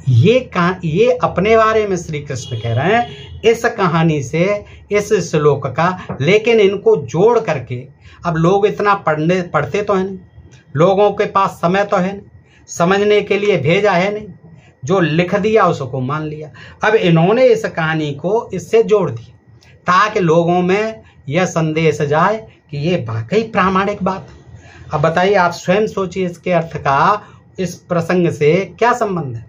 ये अपने बारे में श्री कृष्ण कह रहे हैं इस कहानी से, इस श्लोक का। लेकिन इनको जोड़ करके, अब लोग इतना पढ़ते तो है नहीं, लोगों के पास समय तो है नहीं, समझने के लिए भेजा है नहीं, जो लिख दिया उसको मान लिया। अब इन्होंने इस कहानी को इससे जोड़ दिया ताकि लोगों में यह संदेश जाए कि ये वाकई प्रामाणिक बात है। अब बताइए, आप स्वयं सोचिए इसके अर्थ का इस प्रसंग से क्या संबंध है।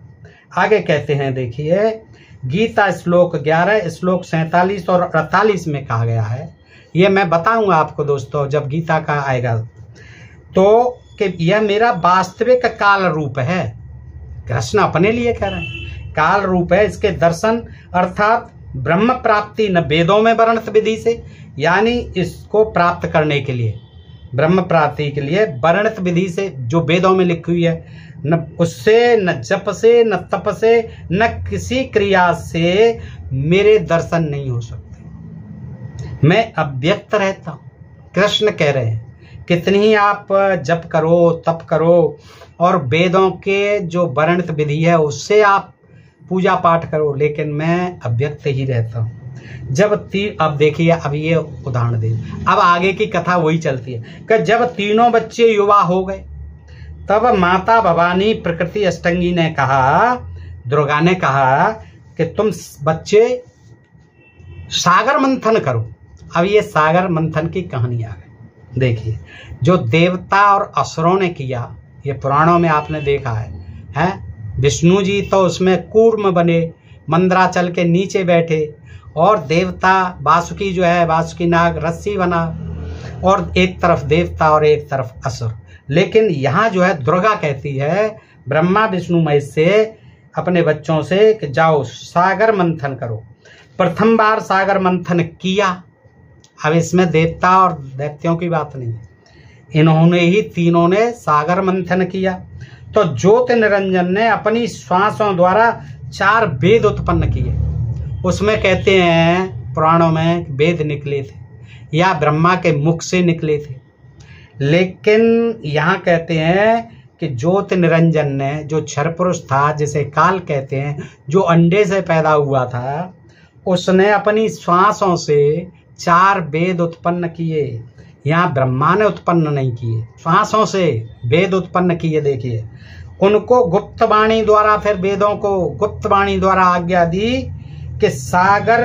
आगे कहते हैं, देखिए गीता श्लोक 11 श्लोक 47 और 48 में कहा गया है। ये मैं बताऊंगा आपको दोस्तों जब गीता का आएगा, तो कि यह मेरा वास्तविक काल रूप है। कृष्ण अपने लिए कह रहे हैं काल रूप है। इसके दर्शन अर्थात ब्रह्म प्राप्ति न वेदों में वर्णित विधि से, यानी इसको प्राप्त करने के लिए ब्रह्म प्राप्ति के लिए वर्णित विधि से जो वेदों में लिखी हुई है, न उससे, न जप से, न तप से, न किसी क्रिया से मेरे दर्शन नहीं हो सकते। मैं अव्यक्त रहता हूँ। कृष्ण कह रहे हैं कितनी ही आप जप करो, तप करो और वेदों के जो वर्णित विधि है उससे आप पूजा पाठ करो, लेकिन मैं अव्यक्त ही रहता हूँ। अब देखिए, अब ये उदाहरण दे, अब आगे की कथा वही चलती है कि जब तीनों बच्चे युवा हो गए तब माता भवानी प्रकृति अष्टंगी ने कहा, दुर्गा ने कहा कि तुम बच्चे सागर मंथन करो। अब ये सागर मंथन की कहानी आ गई। देखिए, जो देवता और असुरों ने किया, ये पुराणों में आपने देखा है? विष्णु जी तो उसमें कूर्म बने, मंदराचल के नीचे बैठे, और देवता वासुकी जो है, वासुकी नाग रस्सी बना, और एक तरफ देवता और एक तरफ असुर। लेकिन यहाँ जो है दुर्गा कहती है ब्रह्मा विष्णु महेश से अपने बच्चों से कि जाओ सागर मंथन करो। प्रथम बार सागर मंथन किया। अब इसमें देवता और दैत्यों की बात नहीं है, इन्होंने ही तीनों ने सागर मंथन किया। तो ज्योति निरंजन ने अपनी श्वासों द्वारा 4 वेद उत्पन्न किए। उसमें कहते हैं पुराणों में वेद निकले थे या ब्रह्मा के मुख से निकले थे, लेकिन यहाँ कहते हैं कि ज्योति निरंजन ने, जो क्षर पुरुष था जिसे काल कहते हैं, जो अंडे से पैदा हुआ था, उसने अपनी श्वासों से 4 वेद उत्पन्न किए। यहाँ ब्रह्मा ने उत्पन्न नहीं किए, श्वासों से वेद उत्पन्न किए। देखिए, उनको गुप्त वाणी द्वारा, फिर वेदों को गुप्त वाणी द्वारा आज्ञा दी कि सागर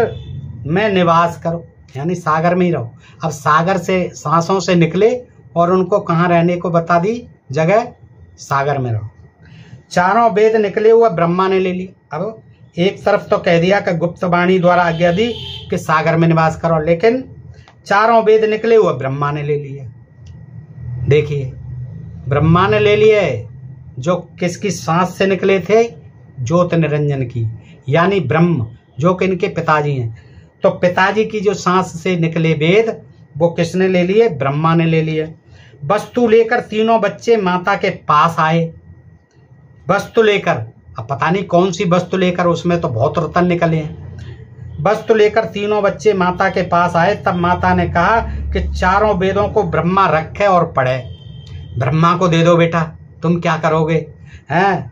में निवास करो, यानी सागर में ही रहो। अब सागर से सांसों से निकले और उनको कहाँ रहने को बता दी जगह, सागर में रहो। 4 वेद निकले हुए ब्रह्मा ने ले लिए। अब एक तरफ तो कह दिया कि गुप्त वाणी द्वारा आज्ञा दी कि सागर में निवास करो, लेकिन 4 वेद निकले हुए ब्रह्मा ने ले लिए। देखिए, ब्रह्मा ने ले लिए, जो किसकी सांस से निकले थे? ज्योति निरंजन की, यानी ब्रह्म, जो कि इनके पिताजी हैं। तो पिताजी की जो सांस से निकले वेद, वो किसने ले लिए? ब्रह्मा ने ले लिए। वस्तु लेकर तीनों बच्चे माता के पास आए। वस्तु लेकर, अब पता नहीं कौन सी वस्तु लेकर, उसमें तो बहुत रतन निकले हैं। वस्तु लेकर तीनों बच्चे माता के पास आए। तब माता ने कहा कि 4 वेदों को ब्रह्मा रखे और पढ़े। ब्रह्मा को दे दो बेटा, तुम क्या करोगे? हैं?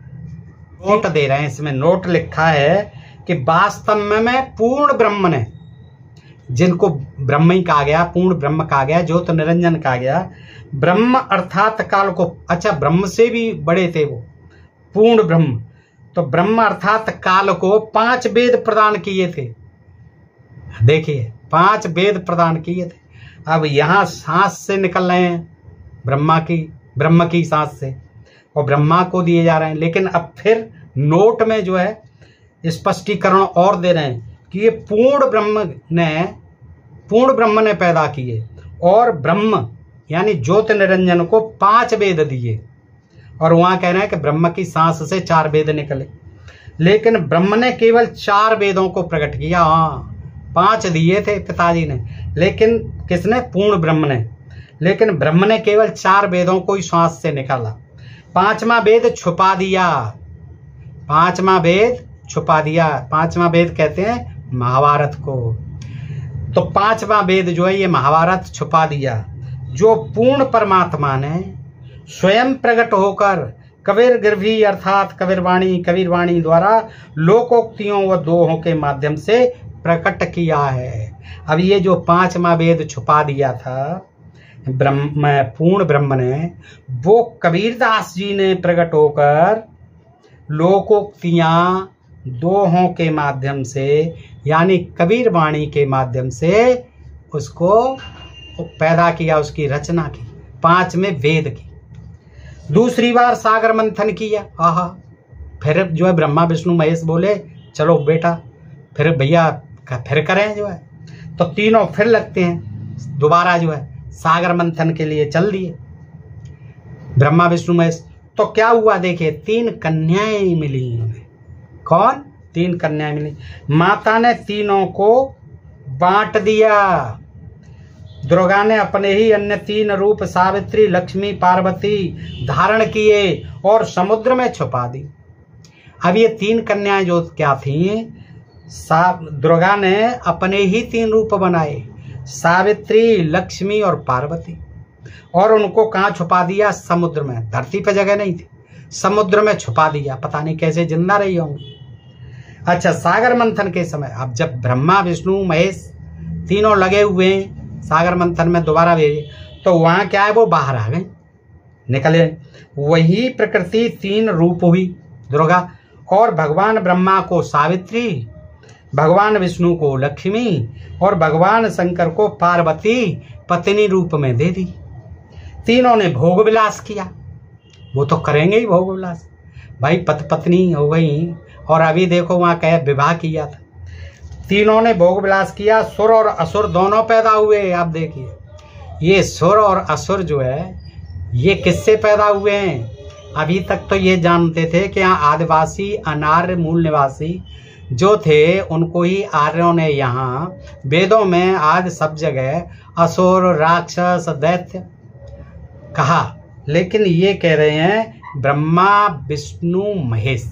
नोट दे रहे हैं, इसमें नोट लिखा है कि वास्तव में पूर्ण ब्रह्म ने, जिनको ब्रह्म ही कहा गया, पूर्ण ब्रह्म कहा गया, ज्योति निरंजन कहा गया, ब्रह्म अर्थात काल को, अच्छा ब्रह्म से भी बड़े थे वो, पूर्ण ब्रह्म, तो ब्रह्म अर्थात काल को 5 वेद प्रदान किए थे। देखिए, 5 वेद प्रदान किए थे। अब यहाँ सांस से निकल रहे हैं ब्रह्म की सांस से, और ब्रह्मा को दिए जा रहे हैं। लेकिन अब फिर नोट में जो है स्पष्टीकरण और दे रहे हैं कि ये पूर्ण ब्रह्म ने पैदा किए, और ब्रह्म यानी ज्योति निरंजन को 5 वेद दिए। और वहां कह रहे हैं कि ब्रह्म की सांस से 4 वेद निकले, लेकिन ब्रह्म ने केवल 4 वेदों को प्रकट किया। हाँ, 5 दिए थे पिताजी ने, लेकिन किसने? पूर्ण ब्रह्म ने। लेकिन ब्रह्म ने केवल 4 वेदों को ही श्वास से निकाला। 5वां वेद छुपा दिया। 5वां वेद छुपा दिया। 5वां वेद कहते हैं महाभारत को। तो 5वां वेद जो है ये महाभारत छुपा दिया, जो पूर्ण परमात्मा ने स्वयं प्रकट होकर कबीर गिरवी अर्थात कबीरवाणी द्वारा लोकोक्तियों व दोहों के माध्यम से प्रकट किया है। अब ये जो 5वां वेद छुपा दिया था पूर्ण ब्रह्म ने, वो कबीरदास जी ने प्रकट होकर लोकोक्तियां दोहों के माध्यम से, यानी कबीर वाणी के माध्यम से उसको पैदा किया, उसकी रचना की, 5वें वेद की। दूसरी बार सागर मंथन किया। आहा, फिर जो है ब्रह्मा विष्णु महेश बोले चलो बेटा, फिर भैया फिर करें जो है। तो तीनों फिर लगते हैं, दोबारा जो है सागर मंथन के लिए चल दिए ब्रह्मा विष्णु महेश। तो क्या हुआ? देखिए, 3 कन्याएं मिली उन्हें। कौन? 3 कन्याएं मिली। माता ने तीनों को बांट दिया। दुर्गा ने अपने ही अन्य 3 रूप सावित्री, लक्ष्मी, पार्वती धारण किए और समुद्र में छुपा दी। अब ये 3 कन्याएं जो क्या थी, दुर्गा ने अपने ही 3 रूप बनाए, सावित्री, लक्ष्मी और पार्वती, और उनको कहाँ छुपा दिया? समुद्र में। धरती पे जगह नहीं थी, समुद्र में छुपा दिया। पता नहीं कैसे जिंदा रही होंगी। अच्छा, सागर मंथन के समय अब जब ब्रह्मा, विष्णु, महेश तीनों लगे हुए हैं सागर मंथन में, दोबारा भेजे तो वहां क्या है, वो बाहर आ गए, निकले। वही प्रकृति 3 रूप हुई दुर्गा, और भगवान ब्रह्मा को सावित्री, भगवान विष्णु को लक्ष्मी और भगवान शंकर को पार्वती पत्नी रूप में दे दी। तीनों ने भोग विलास किया। वो तो करेंगे ही भोग विलास, भाई पत्नी हो गई। और अभी देखो वहां कह विवाह किया था, तीनों ने भोग विलास किया। सुर और असुर दोनों पैदा हुए। आप देखिए, ये सुर और असुर जो है ये किससे पैदा हुए हैं? अभी तक तो ये जानते थे कि यहाँ आदिवासी, अनार्य मूल निवासी जो थे उनको ही आर्यों ने यहाँ वेदों में आज सब जगह असुर, राक्षस, दैत्य कहा। लेकिन ये कह रहे हैं ब्रह्मा, विष्णु, महेश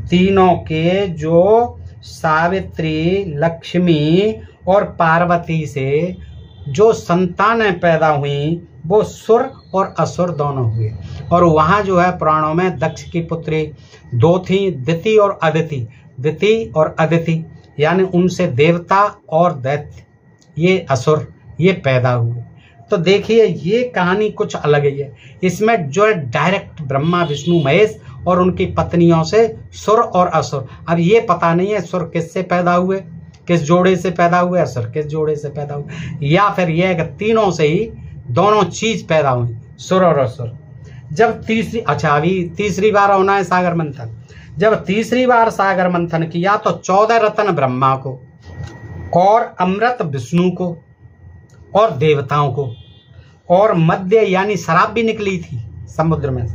तीनों के जो सावित्री, लक्ष्मी और पार्वती से जो संतानें पैदा हुई वो सुर और असुर दोनों हुए। और वहाँ जो है पुराणों में दक्ष की पुत्री 2 थी, दिति और अदिति। दिति और अदिति यानी उनसे देवता और दैत्य, ये असुर, ये पैदा हुए। तो देखिए ये कहानी कुछ अलग ही है। इसमें जो है डायरेक्ट ब्रह्मा, विष्णु, महेश और उनकी पत्नियों से सुर और असुर। अब ये पता नहीं है सुर किससे पैदा हुए, किस जोड़े से पैदा हुए, असुर किस जोड़े से पैदा हुए, या फिर यह है कि तीनों से ही दोनों चीज पैदा हुई, सुर और असुर। जब अभी तीसरी बार होना है सागर मंथन। जब तीसरी बार सागर मंथन किया तो 14 रत्न ब्रह्मा को और अमृत विष्णु को और देवताओं को, और मध्य यानी शराब भी निकली थी समुद्र में,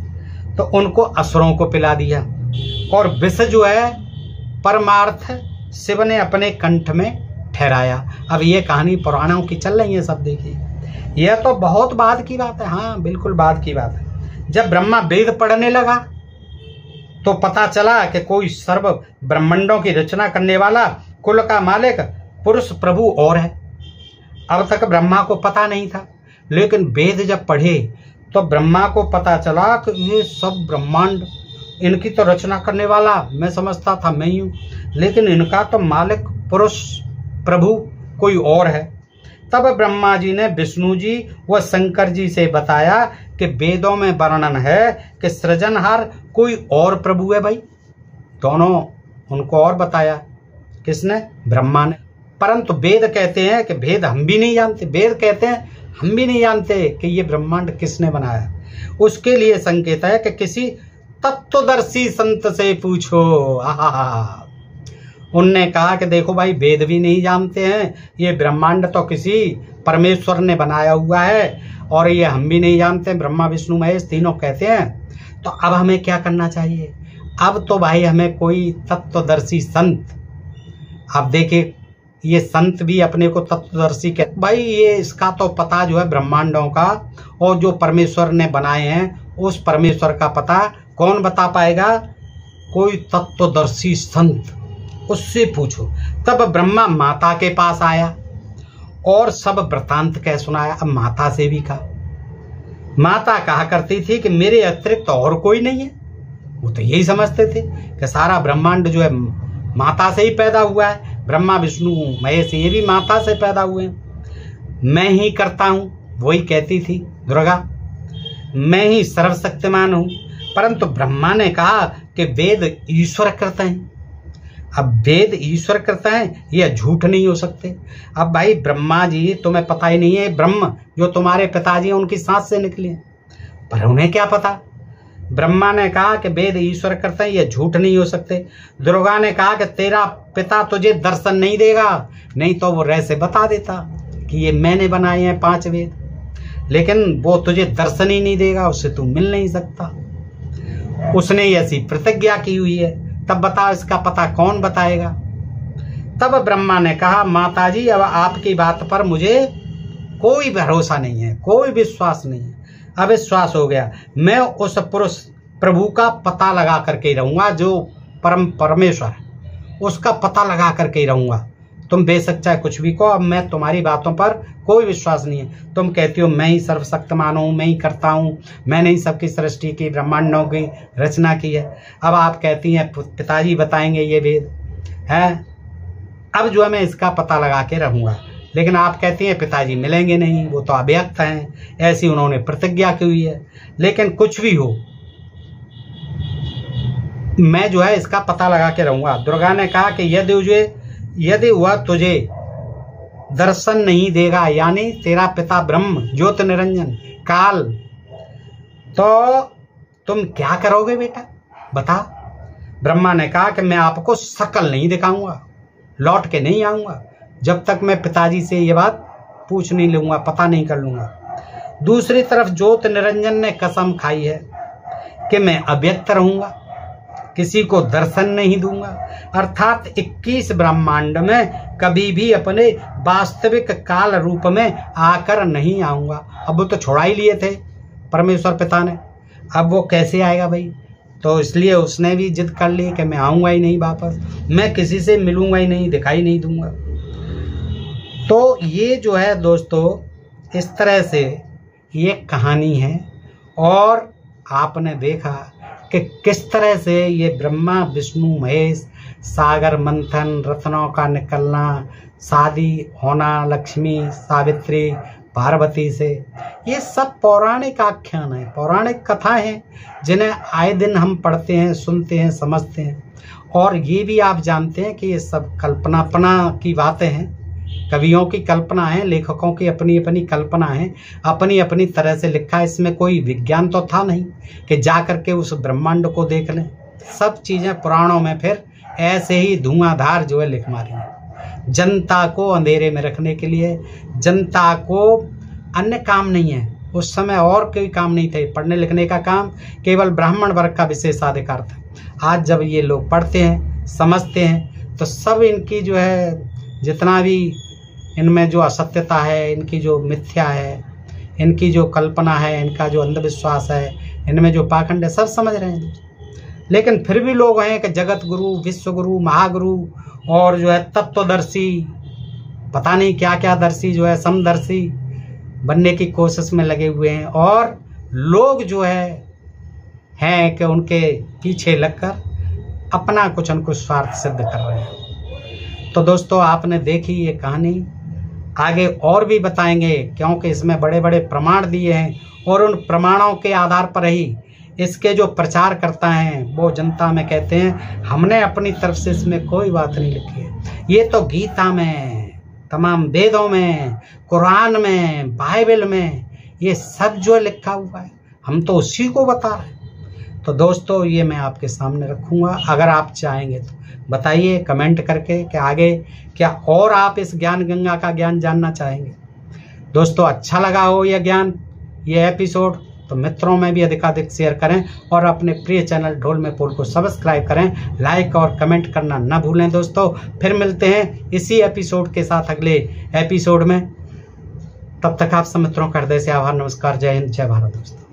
तो उनको असुरों को पिला दिया। और विष जो है परमार्थ शिव ने अपने कंठ में ठहराया। अब ये कहानी पुराणों की चल रही है सब। देखिए यह तो बहुत बाद की बात है, हाँ बिल्कुल बाद की बात है। जब ब्रह्मा वेद पढ़ने लगा तो पता चला कि कोई सर्व ब्रह्मांडों की रचना करने वाला, कुल का मालिक, पुरुष प्रभु और है। अब तक ब्रह्मा को पता नहीं था, लेकिन वेद जब पढ़े तो ब्रह्मा को पता चला कि ये सब ब्रह्मांड इनकी तो रचना करने वाला मैं समझता था मैं ही हूँ, लेकिन इनका तो मालिक, पुरुष, प्रभु कोई और है। तब ब्रह्मा जी ने विष्णु जी व शंकर जी से बताया कि वेदों में वर्णन है कि सृजनहार कोई और प्रभु है। भाई दोनों उनको और बताया, किसने? ब्रह्मा ने। परंतु वेद कहते हैं कि भेद हम भी नहीं जानते, वेद कहते हैं हम भी नहीं जानते कि ये ब्रह्मांड किसने बनाया। उसके लिए संकेत है कि किसी तत्वदर्शी संत से पूछो। आहा, उनने कहा कि देखो भाई वेद भी नहीं जानते हैं, ये ब्रह्मांड तो किसी परमेश्वर ने बनाया हुआ है और ये हम भी नहीं जानते, ब्रह्मा, विष्णु, महेश तीनों कहते हैं। तो अब हमें क्या करना चाहिए? अब तो भाई हमें कोई तत्वदर्शी संत, अब देखिए ये संत भी अपने को तत्वदर्शी कहते, भाई ये इसका तो पता जो है ब्रह्मांडों का और जो परमेश्वर ने बनाए हैं उस परमेश्वर का पता कौन बता पाएगा? कोई तत्वदर्शी संत, उससे पूछो। तब ब्रह्मा माता के पास आया और सब वृतांत कह सुनाया। अब माता से भी कहा, माता कहा करती थी कि मेरे अतिरिक्त और कोई नहीं है। वो तो यही समझते थे कि सारा ब्रह्मांड जो है माता से ही पैदा हुआ है, ब्रह्मा, विष्णु, महेश ये भी माता से पैदा हुए हैं। मैं ही करता हूं, वही कहती थी दुर्गा, मैं ही सर्वशक्तिमान हूं। परंतु ब्रह्मा ने कहा कि वेद ईश्वर करते हैं। अब वेद ईश्वर करता है, यह झूठ नहीं हो सकते। अब भाई ब्रह्मा जी तुम्हें पता ही नहीं है, ब्रह्म जो तुम्हारे पिताजी हैं उनकी सांस से निकले, पर उन्हें क्या पता? ब्रह्मा ने कहा कि वेद ईश्वर करते हैं, यह झूठ नहीं हो सकते। दुर्गा ने कहा कि तेरा पिता तुझे दर्शन नहीं देगा, नहीं तो वो रह से बता देता कि ये मैंने बनाए हैं 5 वेद, लेकिन वो तुझे दर्शन ही नहीं देगा, उससे तू मिल नहीं सकता। उसने ऐसी प्रतिज्ञा की हुई है, तब बताओ इसका पता कौन बताएगा? तब ब्रह्मा ने कहा माताजी अब आपकी बात पर मुझे कोई भरोसा नहीं है, कोई विश्वास नहीं है। अविश्वास हो गया। मैं उस पुरुष प्रभु का पता लगा करके ही रहूँगा, जो परमेश्वर है उसका पता लगा करके ही रहूँगा। तुम बेशक चाहे कुछ भी कहो, अब मैं तुम्हारी बातों पर कोई विश्वास नहीं है। तुम कहती हो मैं ही सर्वशक्तिमान हूँ, मैं ही करता हूँ, मैंने ही सबकी सृष्टि की, ब्रह्मांडों की रचना की है। अब आप कहती हैं पिताजी बताएंगे ये वेद है, अब जो है मैं इसका पता लगा के रहूँगा। लेकिन आप कहती हैं पिताजी मिलेंगे नहीं, वो तो अव्यक्त हैं, ऐसी उन्होंने प्रतिज्ञा की हुई है। लेकिन कुछ भी हो, मैं जो है इसका पता लगा के रहूँगा। दुर्गा ने कहा कि यदि वह तुझे दर्शन नहीं देगा, यानी तेरा पिता ब्रह्म ज्योति निरंजन काल, तो तुम क्या करोगे बेटा बता। ब्रह्मा ने कहा कि मैं आपको शकल नहीं दिखाऊंगा, लौट के नहीं आऊंगा जब तक मैं पिताजी से ये बात पूछ नहीं लूंगा, पता नहीं कर लूंगा। दूसरी तरफ ज्योति निरंजन ने कसम खाई है कि मैं अव्यक्त रहूंगा, किसी को दर्शन नहीं दूंगा, अर्थात 21 ब्रह्मांड में कभी भी अपने वास्तविक काल रूप में आकर नहीं आऊंगा। अब वो तो छोड़ा ही लिए थे परमेश्वर पिता ने, अब वो कैसे आएगा भाई। तो इसलिए उसने भी जिद कर ली कि मैं आऊंगा ही नहीं वापस, मैं किसी से मिलूंगा ही नहीं, दिखाई नहीं दूंगा। तो ये जो है दोस्तों, इस तरह से ये कहानी है। और आपने देखा कि किस तरह से ये ब्रह्मा विष्णु महेश, सागर मंथन, रत्नों का निकलना, शादी होना लक्ष्मी सावित्री पार्वती से, ये सब पौराणिक आख्यान है, पौराणिक कथाएं हैं जिन्हें आए दिन हम पढ़ते हैं, सुनते हैं, समझते हैं। और ये भी आप जानते हैं कि ये सब कल्पना की बातें हैं, कवियों की कल्पना है, लेखकों की अपनी अपनी कल्पना है, अपनी अपनी तरह से लिखा है। इसमें कोई विज्ञान तो था नहीं कि जा करके उस ब्रह्मांड को देख लें। सब चीज़ें पुराणों में फिर ऐसे ही धुआंधार जो है लिख मारी हैं, जनता को अंधेरे में रखने के लिए। जनता को अन्य काम नहीं है, उस समय और कोई काम नहीं थे, पढ़ने लिखने का काम केवल ब्राह्मण वर्ग का विशेषाधिकार था। आज जब ये लोग पढ़ते हैं, समझते हैं, तो सब इनकी जो है जितना भी इनमें जो असत्यता है, इनकी जो मिथ्या है, इनकी जो कल्पना है, इनका जो अंधविश्वास है, इनमें जो पाखंड है, सब समझ रहे हैं। लेकिन फिर भी लोग हैं कि जगत गुरु, विश्व गुरु, महागुरु और जो है तत्वदर्शी, पता नहीं क्या क्या दर्शी जो है समदर्शी बनने की कोशिश में लगे हुए हैं। और लोग जो हैं कि उनके पीछे लगकर अपना कुछ न कुछ स्वार्थ सिद्ध कर रहे हैं। तो दोस्तों, आपने देखी ये कहानी, आगे और भी बताएंगे क्योंकि इसमें बड़े बड़े प्रमाण दिए हैं और उन प्रमाणों के आधार पर ही इसके जो प्रचार करता है वो जनता में कहते हैं हमने अपनी तरफ से इसमें कोई बात नहीं लिखी है। ये तो गीता में, तमाम वेदों में, कुरान में, बाइबल में ये सब जो लिखा हुआ है, हम तो उसी को बता रहे हैं। तो दोस्तों, ये मैं आपके सामने रखूँगा। अगर आप चाहेंगे तो बताइए कमेंट करके कि आगे क्या और आप इस ज्ञान गंगा का ज्ञान जानना चाहेंगे। दोस्तों, अच्छा लगा हो यह ज्ञान, ये एपिसोड, तो मित्रों में भी अधिकाधिक शेयर करें और अपने प्रिय चैनल ढोल में पोल को सब्सक्राइब करें, लाइक और कमेंट करना न भूलें। दोस्तों, फिर मिलते हैं इसी एपिसोड के साथ अगले एपिसोड में। तब तक आप सब मित्रों का हृदय से आभार, नमस्कार, जय हिंद, जय भारत। दोस्तों।